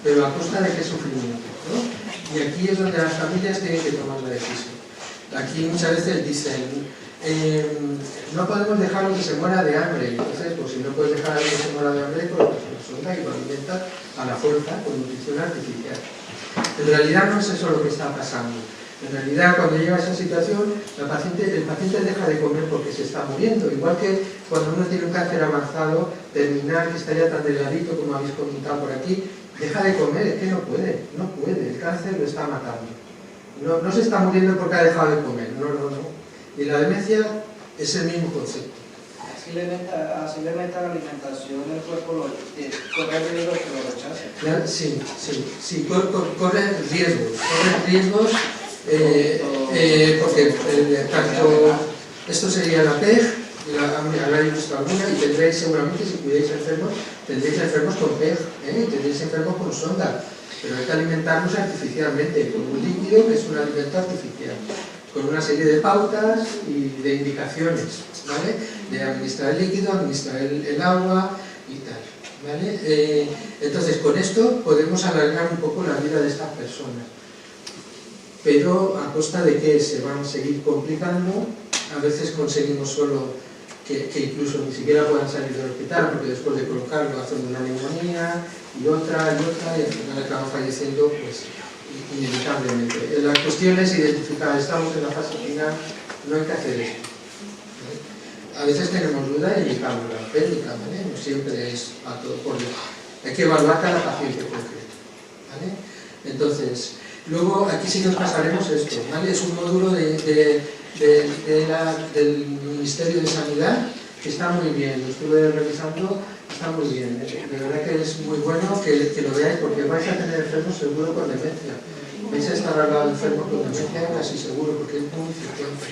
Speaker 10: Pero a costa de qué sufrimiento, ¿no? Y aquí es donde las familias tienen que tomar la decisión. Aquí muchas veces dicen, no podemos dejarlo que se muera de hambre. Entonces, pues si no puedes dejar a alguien que se muera de hambre, pues una sonda y lo alimenta a la fuerza con nutrición artificial. En realidad no es eso lo que está pasando. En realidad, cuando llega a esa situación, el paciente deja de comer porque se está muriendo. Igual que cuando uno tiene un cáncer avanzado, terminal, que está ya tan delgadito, como habéis comentado por aquí, deja de comer, es que no puede, el cáncer lo está matando. No se está muriendo porque ha dejado de comer, no. Y la demencia es el mismo concepto.
Speaker 8: Simplemente la alimentación el cuerpo corre riesgo que lo rechace.
Speaker 10: Sí, corre riesgos porque tanto esto sería la PEG, habréis visto alguna, y tendréis seguramente, si cuidáis enfermos, tendréis enfermos con PEG, tendréis enfermos con sonda, pero hay que alimentarnos artificialmente, con un líquido que es un alimento artificial, con una serie de pautas y de indicaciones, ¿vale? De administrar el líquido, administrar el agua y tal, ¿vale? Entonces, con esto podemos alargar un poco la vida de estas personas, pero a costa de que se van a seguir complicando. A veces conseguimos solo que incluso ni siquiera puedan salir del hospital, porque después de colocarlo hacen una neumonía y otra, y al final acaban falleciendo, pues, inevitablemente. La cuestión es identificar, estamos en la fase final, no hay que hacer esto, ¿vale? A veces tenemos duda y indicamos la técnica, ¿vale? No siempre es a todo por igual. Hay que evaluar cada paciente concreto, ¿vale? Entonces, luego aquí sí que os pasaremos esto, ¿vale? Es un módulo del Ministerio de Sanidad que está muy bien, lo estuve revisando, está muy bien, de verdad que es muy bueno que lo veáis, porque vais a tener enfermos seguro con demencia, vais a estar al lado de enfermos con demencia casi seguro, porque es muy frecuente.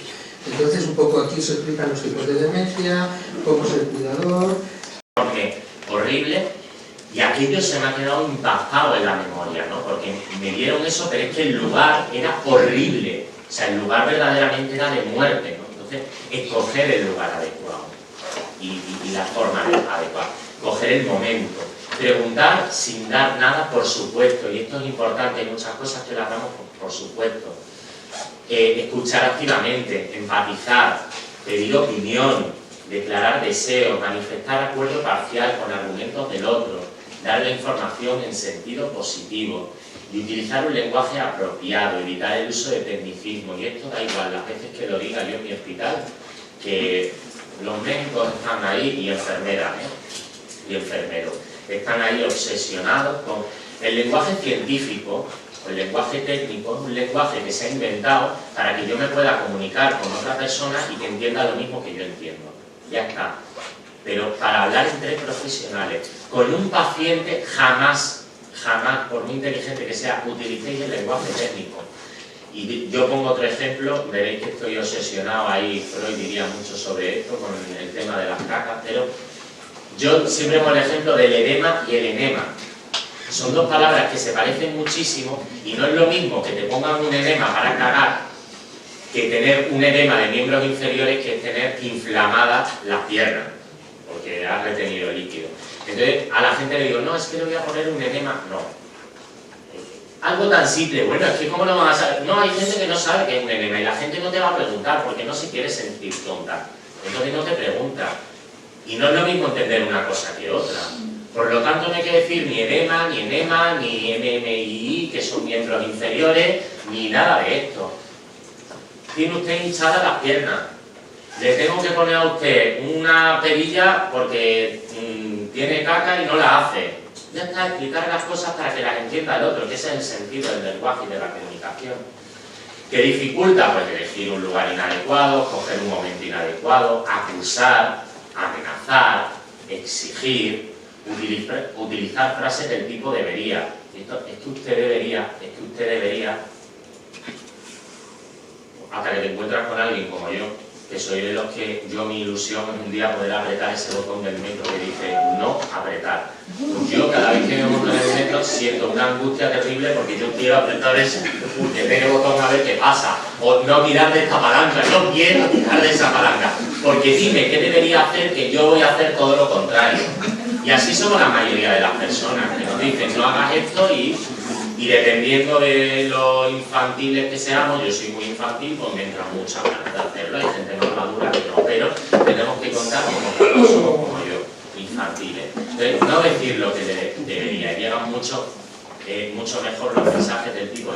Speaker 10: Entonces un poco aquí se explican los tipos de demencia, cómo es el cuidador.
Speaker 12: Porque horrible, y aquello se me ha quedado impactado en la memoria, ¿no? Porque me dieron eso, pero es que el lugar era horrible, o sea, el lugar verdaderamente era de muerte, ¿no? Entonces, escoger el lugar adecuado y la forma adecuada, coger el momento, preguntar sin dar nada, por supuesto, y esto es importante, hay muchas cosas que las damos por supuesto, escuchar activamente, empatizar, pedir opinión, declarar deseo, manifestar acuerdo parcial con argumentos del otro, dar la información en sentido positivo y utilizar un lenguaje apropiado, evitar el uso de tecnicismo. Y esto da igual las veces que lo diga yo en mi hospital, que los médicos están ahí y enfermeras, y enfermeros, están ahí obsesionados con el lenguaje científico. El lenguaje técnico es un lenguaje que se ha inventado para que yo me pueda comunicar con otra persona y que entienda lo mismo que yo entiendo. Ya está. Pero para hablar entre profesionales, con un paciente jamás, por muy inteligente que sea, utilicéis el lenguaje técnico. Y yo pongo otro ejemplo, veréis que estoy obsesionado ahí, Freud diría mucho sobre esto, con el tema de las cacas, pero yo siempre pongo el ejemplo del edema y el enema. Son dos palabras que se parecen muchísimo y no es lo mismo que te pongan un edema para cagar que tener un edema de miembros inferiores, que es tener inflamadas las piernas, porque has retenido el líquido. Entonces a la gente le digo, no, es que le voy a poner un edema, no. Algo tan simple, bueno, es que ¿cómo no van a saber? No, hay gente que no sabe qué es un edema y la gente no te va a preguntar porque no se quiere sentir tonta. Entonces no te pregunta. Y no es lo mismo entender una cosa que otra. Por lo tanto, no hay que decir ni edema, ni enema, ni MMI, que son miembros inferiores, ni nada de esto. Tiene usted hinchadas las piernas. Le tengo que poner a usted una perilla porque tiene caca y no la hace. Ya está, explicar las cosas para que las entienda el otro, que ese es el sentido del lenguaje y de la comunicación. ¿Qué dificulta? Pues elegir un lugar inadecuado, coger un momento inadecuado, acusar, amenazar, exigir, utilizar frases del tipo debería. Esto, es que usted debería, hasta que te encuentras con alguien como yo, que soy de los que mi ilusión es un día poder apretar ese botón del metro que dice no apretar. Yo cada vez que me monto en el metro siento una angustia terrible porque yo quiero apretar ese botón a ver qué pasa, o no tirar de esta palanca, no quiero tirar de esa palanca, porque dime qué debería hacer, que yo voy a hacer todo lo contrario. Y así somos la mayoría de las personas, que nos dicen no hagas esto y dependiendo de lo infantiles que seamos, yo soy muy infantil, pues me entra mucha ganas de hacerlo, hay gente más madura que no, pero tenemos que contar como todos somos como yo, infantiles. Entonces, no decir lo que debería, llegan mucho mejor los mensajes del tipo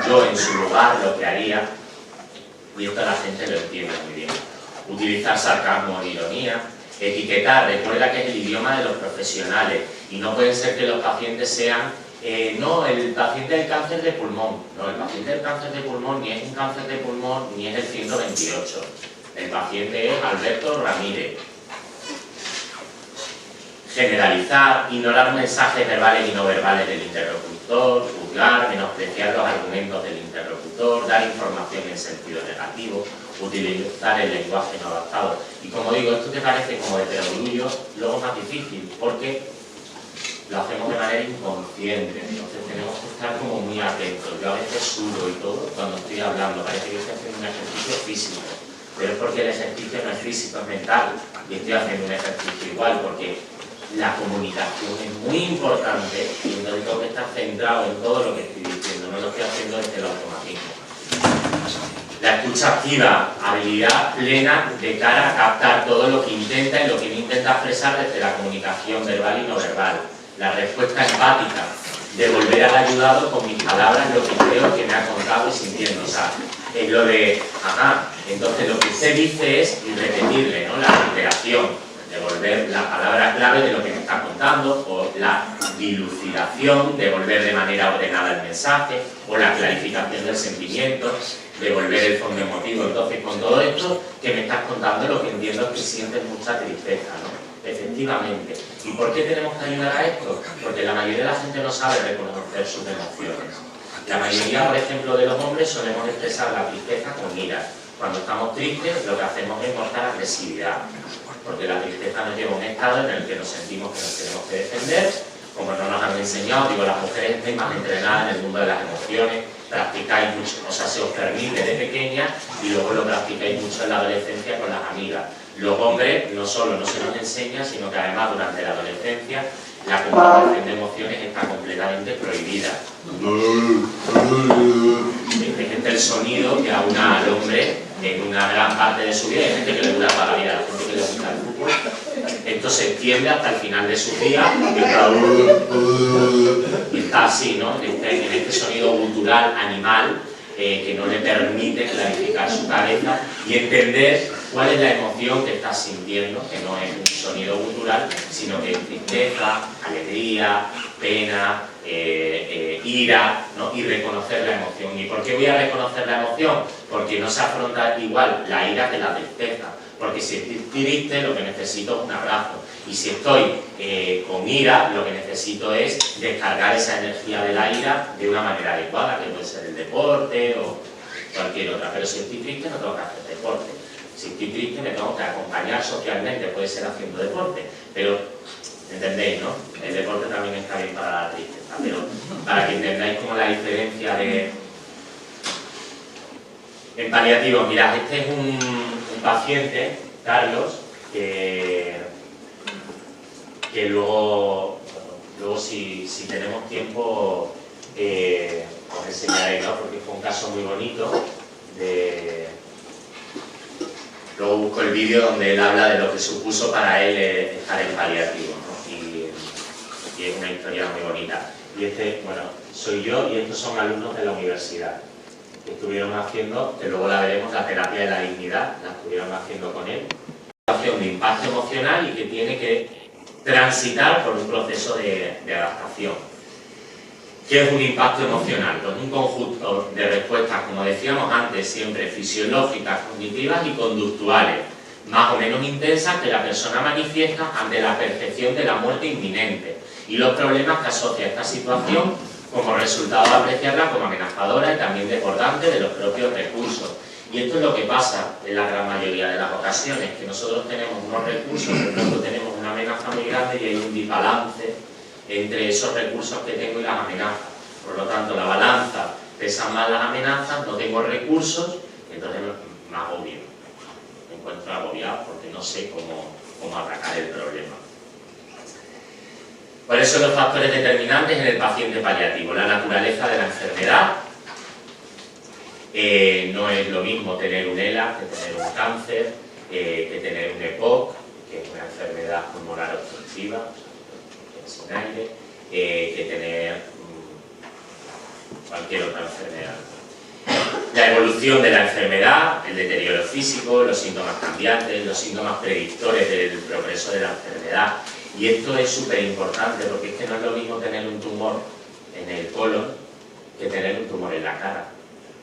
Speaker 12: yo en su lugar lo que haría, y esto la gente lo entiende muy bien, utilizar sarcasmo e ironía, etiquetar, recuerda que es el idioma de los profesionales y no puede ser que los pacientes sean no, el paciente del cáncer de pulmón, no, el paciente del cáncer de pulmón ni es un cáncer de pulmón ni es el 128, el paciente es Alberto Ramírez. Generalizar, ignorar mensajes verbales y no verbales del interlocutor, juzgar, menospreciar los argumentos del interlocutor, dar información en sentido negativo, utilizar el lenguaje no adaptado. Y como digo, esto que parece como de perogrullo, luego es más difícil, porque lo hacemos de manera inconsciente, entonces tenemos que estar como muy atentos. Yo a veces sudo y todo cuando estoy hablando, parece que estoy haciendo un ejercicio físico, pero es porque el ejercicio no es físico, es mental, y estoy haciendo un ejercicio igual, porque la comunicación es muy importante y entonces tengo que estar centrado en todo lo que estoy diciendo, no lo estoy haciendo desde el automatismo. La escucha activa, habilidad plena de cara a captar todo lo que intenta y lo que no intenta expresar desde la comunicación verbal y no verbal. La respuesta empática, devolver al ayudado con mis palabras lo que creo que me ha contado y sintiendo. O sea, es lo de, entonces lo que usted dice es y repetirle, ¿no? La reiteración, devolver la palabra clave de lo que me está contando, o la dilucidación, devolver de manera ordenada el mensaje, o la clarificación del sentimiento, devolver el fondo emotivo. Entonces, con todo esto que me estás contando, lo que entiendo es que sientes mucha tristeza, ¿no? Efectivamente. ¿Y por qué tenemos que ayudar a esto? Porque la mayoría de la gente no sabe reconocer sus emociones. La mayoría, por ejemplo, de los hombres solemos expresar la tristeza con ira. Cuando estamos tristes, lo que hacemos es mostrar agresividad, porque la tristeza nos lleva a un estado en el que nos sentimos que nos tenemos que defender. Como no nos han enseñado, digo, las mujeres estáis más entrenadas en el mundo de las emociones, practicáis mucho, o sea, se os permite de pequeña y luego lo practicáis mucho en la adolescencia con las amigas. Los hombres no solo no se nos enseña, sino que además durante la adolescencia la comunicación de emociones está completamente prohibida. Hay gente el sonido que aúna al hombre en una gran parte de su vida, hay gente que le dura toda la vida, hay gente que le gusta el fútbol. Esto se extiende hasta el final de su día y está así, ¿no? En este sonido gutural animal que no le permite clarificar su cabeza y entender cuál es la emoción que está sintiendo, que no es un sonido gutural, sino que es tristeza, alegría, pena, ira, ¿no? Y reconocer la emoción. ¿Y por qué voy a reconocer la emoción? Porque no se afronta igual la ira que la tristeza. Porque si estoy triste, lo que necesito es un abrazo. Y si estoy con ira, lo que necesito es descargar esa energía de la ira de una manera adecuada, que puede ser el deporte o cualquier otra. Pero si estoy triste, no tengo que hacer deporte. Si estoy triste, me tengo que acompañar socialmente, puede ser haciendo deporte. Pero, ¿entendéis, no? El deporte también está bien para la tristeza. Pero para que entendáis como la diferencia de... En paliativo, mirad, este es un paciente, Carlos, que luego si tenemos tiempo os enseñaré, ¿no? Porque fue un caso muy bonito. Luego busco el vídeo donde él habla de lo que supuso para él estar en paliativo, ¿no? Y es una historia muy bonita. Y este, bueno, soy yo y estos son alumnos de la universidad que estuvieron haciendo, que luego la veremos, la terapia de la dignidad, la estuvieron haciendo con él. Una situación de impacto emocional y que tiene que transitar por un proceso de adaptación. ¿Qué es un impacto emocional? Pues un conjunto de respuestas, como decíamos antes, siempre fisiológicas, cognitivas y conductuales, más o menos intensas que la persona manifiesta ante la percepción de la muerte inminente y los problemas que asocia esta situación como resultado de apreciarla como amenazadora y también desbordante de los propios recursos. Y esto es lo que pasa en la gran mayoría de las ocasiones, que nosotros tenemos unos recursos, de pronto tenemos una amenaza muy grande y hay un desbalance entre esos recursos que tengo y las amenazas. Por lo tanto, la balanza pesa más las amenazas, no tengo recursos, entonces me agobio. Me encuentro agobiado porque no sé cómo atacar el problema. ¿Cuáles son los factores determinantes en el paciente paliativo? La naturaleza de la enfermedad. No es lo mismo tener un ELA que tener un cáncer, que tener un EPOC, que es una enfermedad pulmonar obstructiva, sin aire, que tener cualquier otra enfermedad. La evolución de la enfermedad, el deterioro físico, los síntomas cambiantes, los síntomas predictores del progreso de la enfermedad. Y esto es súper importante porque es que no es lo mismo tener un tumor en el colon que tener un tumor en la cara.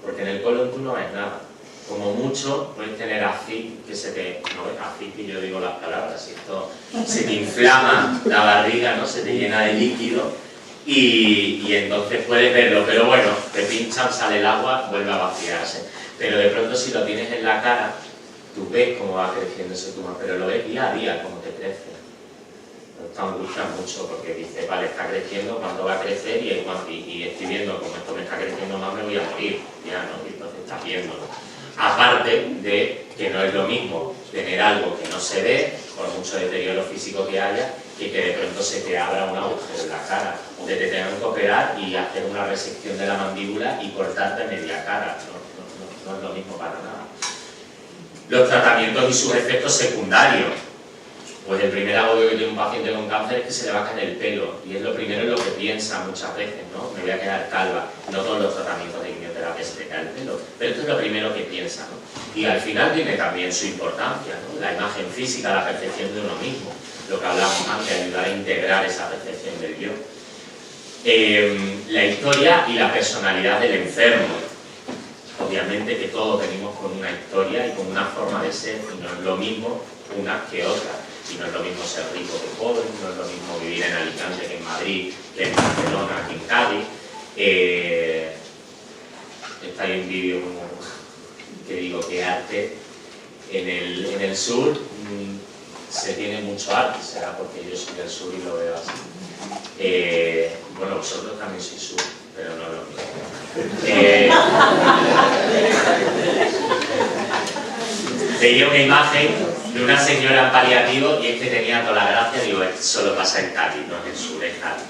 Speaker 12: Porque en el colon tú no ves nada. Como mucho puedes tener ascitis, que se te... No ves ascitis, yo digo las palabras, esto se te inflama la barriga, ¿no? Se te llena de líquido y entonces puedes verlo. Pero bueno, te pinchan, sale el agua, vuelve a vaciarse. Pero de pronto si lo tienes en la cara, tú ves cómo va creciendo ese tumor, pero lo ves día a día, cómo te crece. Esto angustia mucho porque dice, vale, está creciendo, ¿cuándo va a crecer? Y estoy viendo como esto me está creciendo más, me voy a morir, ya, ¿no? Y entonces estás viéndolo. Aparte de que no es lo mismo tener algo que no se ve, por mucho deterioro físico que haya, que de pronto se te abra un agujero en la cara, de que te tengan que operar y hacer una resección de la mandíbula y cortarte media cara. No es lo mismo para nada. Los tratamientos y sus efectos secundarios. Pues el primer agobio que tiene un paciente con cáncer es que se le va a caer el pelo, y es lo primero en lo que piensa muchas veces, ¿no? Me voy a quedar calva. No todos los tratamientos de quimioterapia se te cae el pelo, pero esto es lo primero que piensa, ¿no? Y al final tiene también su importancia, ¿no? La imagen física, la percepción de uno mismo, lo que hablamos antes, ayudar a integrar esa percepción del yo. La historia y la personalidad del enfermo. Obviamente que todos venimos con una historia y con una forma de ser, y no es lo mismo una que otra. Y no es lo mismo ser rico que pobre, no es lo mismo vivir en Alicante que en Madrid, que en Barcelona, que en Cádiz. Está ahí un vídeo que digo que arte en el sur se tiene mucho arte, será porque yo soy del sur y lo veo así. Bueno, vosotros también sois sur, pero no lo mismo. Veía una imagen de una señora en paliativo y es que tenía toda la gracia, digo, esto solo pasa en Cádiz, no en el sur de Cádiz.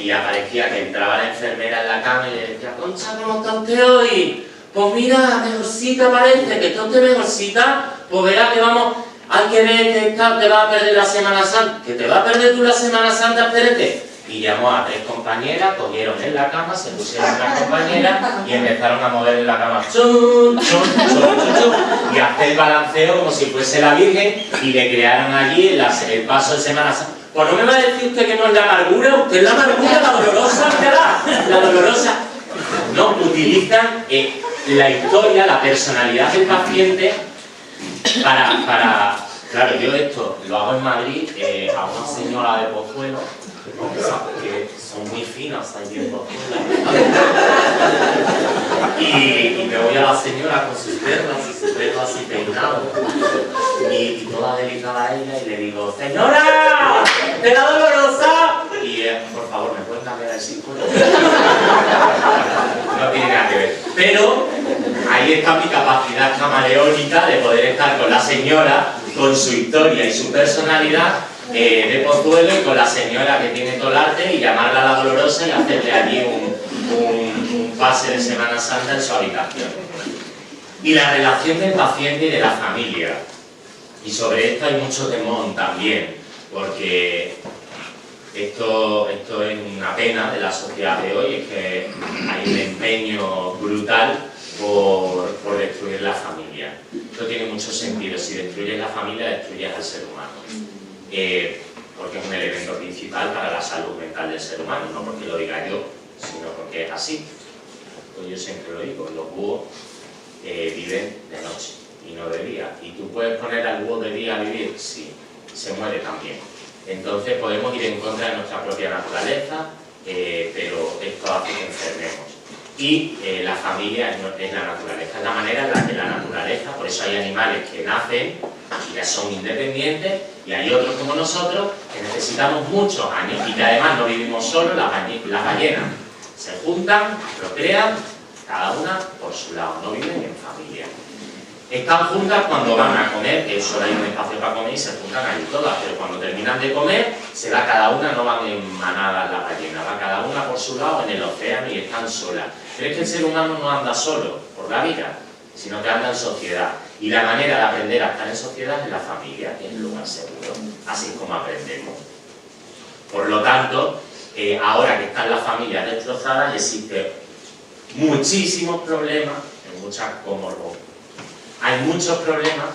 Speaker 12: Y aparecía que entraba la enfermera en la cama y le decía, Concha, ¿cómo está usted hoy? Pues mira, mejorcita parece, que está usted mejorcita, pues verá que vamos, hay que ver que te va a perder la Semana Santa. ¿Que te va a perder tú la Semana Santa, espérate? Y llamó a 3 compañeras, cogieron en la cama, se pusieron las compañeras y empezaron a mover en la cama chun, chun, chun, chun, chun, y hacer el balanceo como si fuese la Virgen y le crearon allí el paso de Semana Santa. Pues no me va a decir usted que no es la amargura, usted es la amargura, la dolorosa, la dolorosa. No, utilizan la historia, la personalidad del paciente para... Claro, yo esto lo hago en Madrid a una señora de Pozuelo, que son muy finas allí en Pozuelo. Y me voy a la señora con sus perros así peinados, y toda delicada ella, y le digo, ¡señora! ¡De la dolorosa! Y por favor, ¿me pueden cambiar el círculo? No tiene nada que ver. Pero ahí está mi capacidad camaleónica de poder estar con la señora, con su historia y su personalidad de Pozuelo, y con la señora que tiene todo el arte, y llamarla a la dolorosa y hacerle allí un pase de Semana Santa en su habitación. Y la relación del paciente y de la familia. Y sobre esto hay mucho temor también, porque esto es una pena de la sociedad de hoy, es que hay un empeño brutal por destruir la familia. Esto tiene mucho sentido. Si destruyes la familia, destruyes al ser humano. Porque es un elemento principal para la salud mental del ser humano, no porque lo diga yo, sino porque es así. Pues yo siempre lo digo, los búhos viven de noche y no de día. ¿Y tú puedes poner al búho de día a vivir? Sí, se muere también. Entonces podemos ir en contra de nuestra propia naturaleza, pero esto hace que enfermemos. Y la familia es la naturaleza, es la manera en la que la naturaleza, por eso hay animales que nacen y ya son independientes, y hay otros como nosotros que necesitamos muchos años y que además no vivimos solos. Las ballenas se juntan, procrean, cada una por su lado, no viven en familia. Están juntas cuando van a comer, que solo hay un espacio para comer y se juntan ahí todas, pero cuando terminan de comer, se va cada una, no van en manadas las ballenas, va cada una por su lado en el océano y están solas. Pero es que el ser humano no anda solo por la vida, sino que anda en sociedad. Y la manera de aprender a estar en sociedad es la familia, que es el lugar seguro. Así es como aprendemos. Por lo tanto, ahora que están las familias destrozadas, existen muchísimos problemas, hay muchos problemas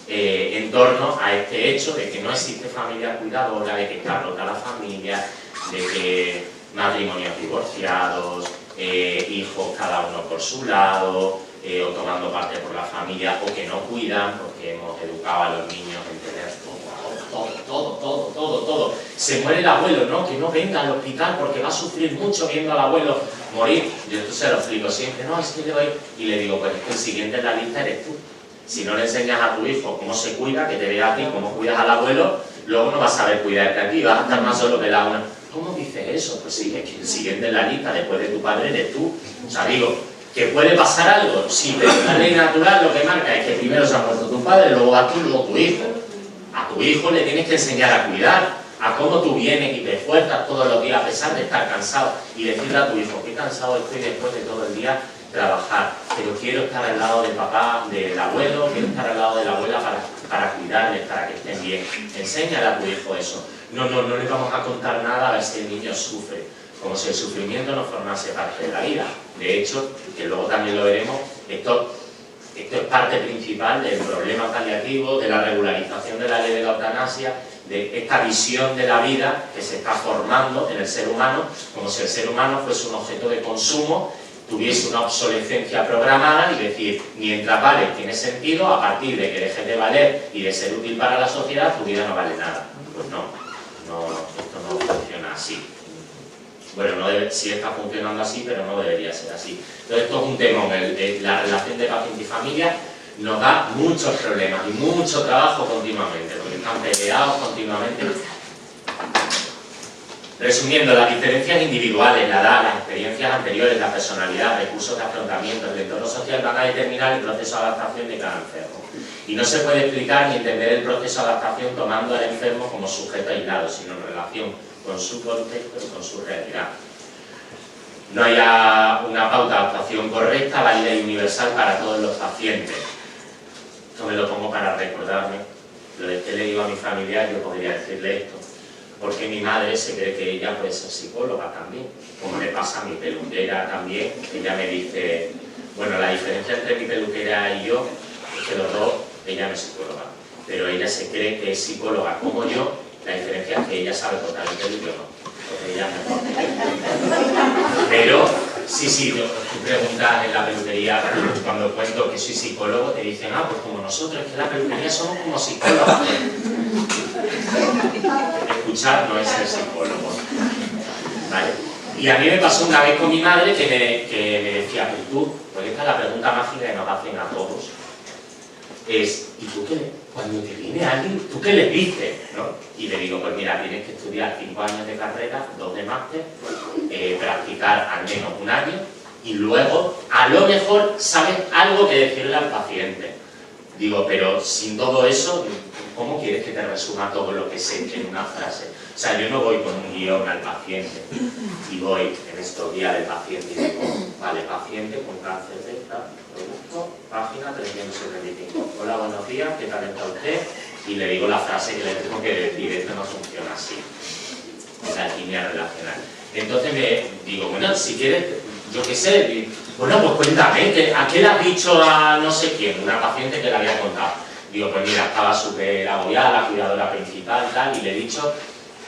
Speaker 12: en torno a este hecho de que no existe familia cuidadora, de que está rota la familia, de que matrimonios divorciados, hijos cada uno por su lado, o tomando parte por la familia, o que no cuidan, porque hemos educado a los niños en tener todo. Se muere el abuelo, ¿no? Que no venga al hospital porque va a sufrir mucho viendo al abuelo morir. Yo esto se lo explico siempre, no, es que le doy... Y le digo, pues es que el siguiente en la lista eres tú. Si no le enseñas a tu hijo cómo se cuida, que te vea a ti cómo cuidas al abuelo, luego no vas a saber cuidarte a ti, vas a estar más solo que la una. ¿Cómo dices eso? Pues sí, es que el siguiente en la lista después de tu padre eres tú. O sea, digo, ¿que puede pasar algo? Sí, pero la ley natural lo que marca es que primero se ha muerto tu padre, luego vas tú, luego tu hijo. A tu hijo le tienes que enseñar a cuidar, a cómo tú vienes y te esfuerzas todos los días a pesar de estar cansado y decirle a tu hijo, qué cansado estoy después de todo el día trabajar, pero quiero estar al lado del papá, del abuelo, quiero estar al lado de la abuela para cuidarles, para que estén bien. Enséñale a tu hijo eso. No le vamos a contar nada a ver si el niño sufre, como si el sufrimiento no formase parte de la vida. De hecho, que luego también lo veremos, esto es parte principal del problema paliativo, de la regularización de la ley de la eutanasia, de esta visión de la vida que se está formando en el ser humano, como si el ser humano fuese un objeto de consumo, tuviese una obsolescencia programada y decir, mientras vale tiene sentido, a partir de que dejes de valer y de ser útil para la sociedad, tu vida no vale nada. Pues no, esto no funciona así. Bueno, sí está funcionando así, pero no debería ser así. Entonces esto es un temón, la relación de paciente y familia nos da muchos problemas y mucho trabajo continuamente, porque están peleados continuamente. Resumiendo, las diferencias individuales, la edad, las experiencias anteriores, la personalidad, recursos de afrontamiento, el entorno social van a determinar el proceso de adaptación de cada enfermo. Y no se puede explicar ni entender el proceso de adaptación tomando al enfermo como sujeto aislado, sino en relación con su contexto y con su realidad. No hay una pauta de adaptación correcta, válida y universal para todos los pacientes. Esto me lo pongo para recordarme. Lo de que le digo a mi familiar, yo podría decirle esto. Porque mi madre se cree que ella puede ser psicóloga también. Como le pasa a mi peluquera también. Ella me dice, bueno, la diferencia entre mi peluquera y yo es que los dos, ella no es psicóloga. Pero ella se cree que es psicóloga como yo. La diferencia es que ella sabe cortar el pelo y yo no, porque ella es mejor que yo. Pero, sí, tú preguntas en la peluquería, cuando cuento que soy psicólogo, te dicen, pues como nosotros, es que en la peluquería somos como psicólogos. Escuchar no es ser psicólogo. ¿Vale? Y a mí me pasó una vez con mi madre que me decía, pero tú, porque esta es la pregunta mágica que nos hacen a todos, es, ¿y tú qué? Cuando te viene alguien, ¿tú qué les dices? ¿No? Y le digo, pues mira, tienes que estudiar 5 años de carrera, 2 de máster, practicar al menos 1 año y luego, a lo mejor, sabes algo que decirle al paciente. Digo, pero sin todo eso, ¿cómo quieres que te resuma todo lo que sé en una frase? O sea, yo no voy con un guión al paciente y voy en estos días del paciente y digo, vale, paciente con cáncer de producto, página 375. Hola, buenos días, ¿qué tal está usted? Y le digo la frase que le tengo que decir, esto no funciona así. La línea relacional. Entonces me digo, bueno, si quieres, yo qué sé, bueno, pues cuéntame, ¿a qué le has dicho a no sé quién? Una paciente que le había contado. Digo, pues mira, estaba súper agobiada, la cuidadora principal, tal, y le he dicho,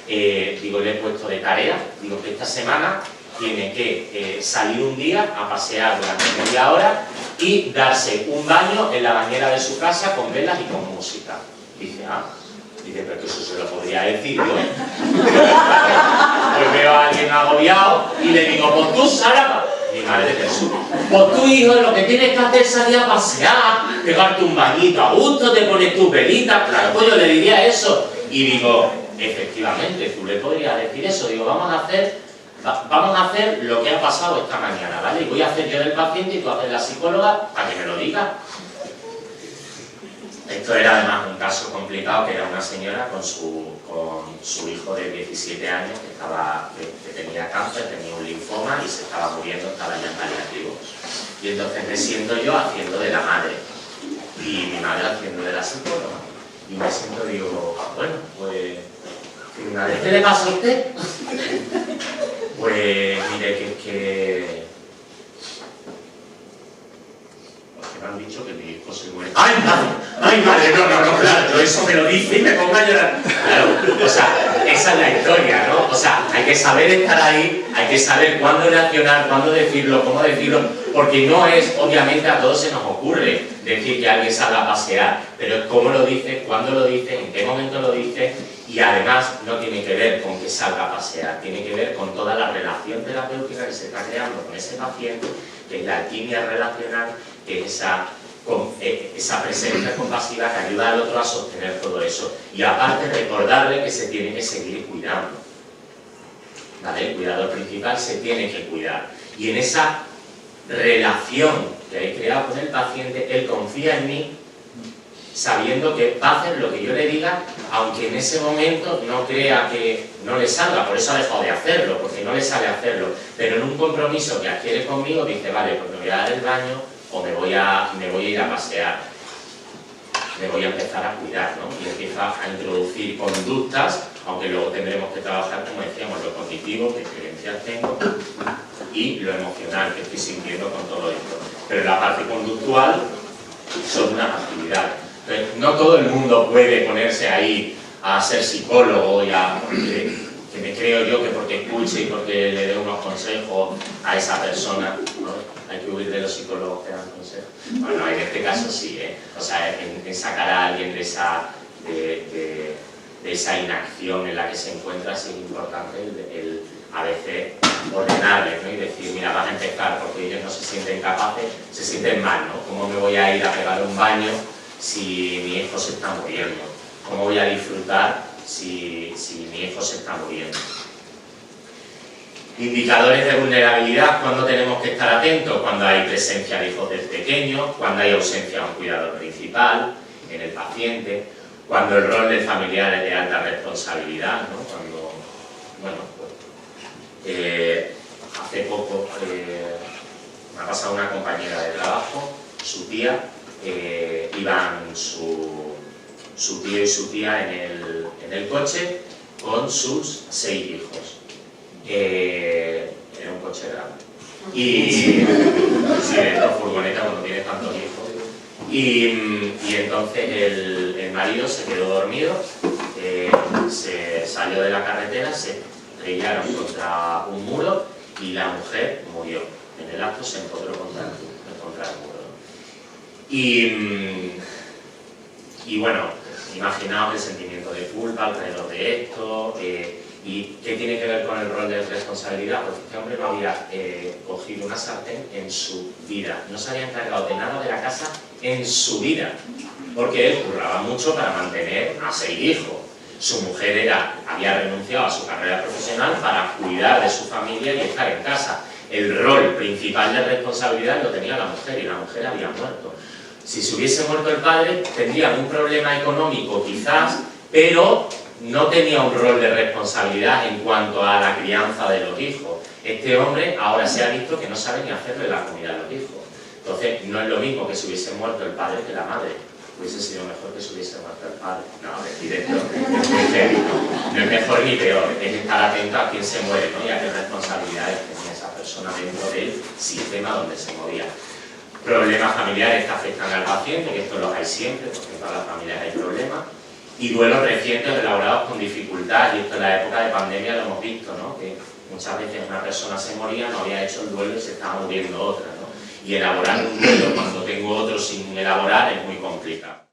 Speaker 12: digo, le he puesto de tarea, digo que esta semana tiene que salir un día a pasear durante media hora y darse un baño en la bañera de su casa con velas y con música. Dice, pero que eso se lo podría decir yo. Pues veo a alguien agobiado y le digo, pues tú, Sara, mi madre de Jesús, pues tú, hijo, lo que tienes que hacer es salir a pasear, pegarte un bañito a gusto, te pones tus velitas, claro, pues yo le diría eso. Y digo, efectivamente, tú le podrías decir eso. Digo, vamos a hacer lo que ha pasado esta mañana, ¿vale? Y voy a hacer yo del paciente y tú haces la psicóloga para que me lo diga. Esto era además un caso complicado, que era una señora con su hijo de 17 años que tenía cáncer, tenía un linfoma y se estaba muriendo, estaba ya en paliativo. Y entonces me siento yo haciendo de la madre. y mi madre haciendo de la psicóloga. Y me siento, digo, bueno, pues, ¿qué le pasa a usted? Pues, mire, que me han dicho que mi hijo se muere. ¡Ay, madre! ¡Ay, madre! No, claro, eso me lo dice y me pongo a llorar. Claro, o sea, esa es la historia, ¿no? O sea, hay que saber estar ahí, hay que saber cuándo reaccionar, cuándo decirlo, cómo decirlo, porque no es, obviamente, a todos se nos ocurre decir que alguien salga a pasear, pero es cómo lo dice, cuándo lo dice, en qué momento lo dice, y además no tiene que ver con que salga a pasear, tiene que ver con toda la relación terapéutica que se está creando con ese paciente, que es la alquimia relacional, que es esa presencia compasiva que ayuda al otro a sostener todo eso. Y aparte recordarle que se tiene que seguir cuidando. ¿Vale? El cuidador principal se tiene que cuidar. Y en esa relación que he creado con el paciente, él confía en mí, sabiendo que va a hacer lo que yo le diga, aunque en ese momento no crea que no le salga, por eso ha dejado de hacerlo, porque no le sale hacerlo. Pero en un compromiso que adquiere conmigo, dice, vale, pues me voy a dar el baño, o me voy a ir a pasear, me voy a empezar a cuidar, ¿no? Y empieza a introducir conductas, aunque luego tendremos que trabajar, como decíamos, lo cognitivo, qué creencias tengo, y lo emocional que estoy sintiendo con todo esto. Pero la parte conductual son unas actividades. Entonces, no todo el mundo puede ponerse ahí a ser psicólogo y a... que me creo yo que porque escuche y porque le dé unos consejos a esa persona, ¿no? Hay que huir de los psicólogos que dan consejos. Bueno, en este caso sí, o sea, en sacar a alguien de esa inacción en la que se encuentra, sí es importante el a veces ordenarles, ¿no? Y decir, mira, vas a empezar, porque ellos no se sienten capaces, se sienten mal, ¿no? ¿Cómo me voy a ir a pegar un baño si mi hijo se está muriendo? ¿Cómo voy a disfrutar si mi hijo se está muriendo? Indicadores de vulnerabilidad, ¿cuándo tenemos que estar atentos? Cuando hay presencia de hijos desde pequeños, cuando hay ausencia de un cuidador principal en el paciente, cuando el rol del familiar es de alta responsabilidad, ¿no? Cuando, bueno, pues, hace poco me ha pasado una compañera de trabajo, su tía, iban su tío y su tía en el coche con sus 6 hijos. Era un coche grande. Y sí, esta furgoneta cuando tienes tantos hijos. Y entonces el marido se quedó dormido, se salió de la carretera, se estrellaron contra un muro y la mujer murió. En el acto se encontró contra el muro. Y bueno, imaginaos el sentimiento de culpa alrededor de esto. ¿Y qué tiene que ver con el rol de responsabilidad? Porque este hombre no había cogido una sartén en su vida, no se había encargado de nada de la casa en su vida, porque él curraba mucho para mantener a 6 hijos. Su mujer había renunciado a su carrera profesional para cuidar de su familia y estar en casa. El rol principal de responsabilidad lo tenía la mujer, y la mujer había muerto. Si se hubiese muerto el padre, tendrían un problema económico quizás, pero no tenía un rol de responsabilidad en cuanto a la crianza de los hijos. Este hombre ahora se ha visto que no sabe ni hacerle la comida a los hijos. Entonces, no es lo mismo que se hubiese muerto el padre que la madre. Hubiese sido mejor que se hubiese muerto el padre. No, decir esto es muy serio. No es mejor ni peor, es estar atento a quién se muere, ¿no? Y a qué responsabilidades tenía esa persona dentro del sistema donde se movía. Problemas familiares que afectan al paciente, que esto los hay siempre, porque en todas las familias hay problemas. Y duelos recientes elaborados con dificultad, y esto en la época de pandemia lo hemos visto, ¿no? Que muchas veces una persona se moría, no había hecho el duelo y se estaba muriendo otra, ¿no? Y elaborar un duelo cuando tengo otro sin elaborar es muy complicado.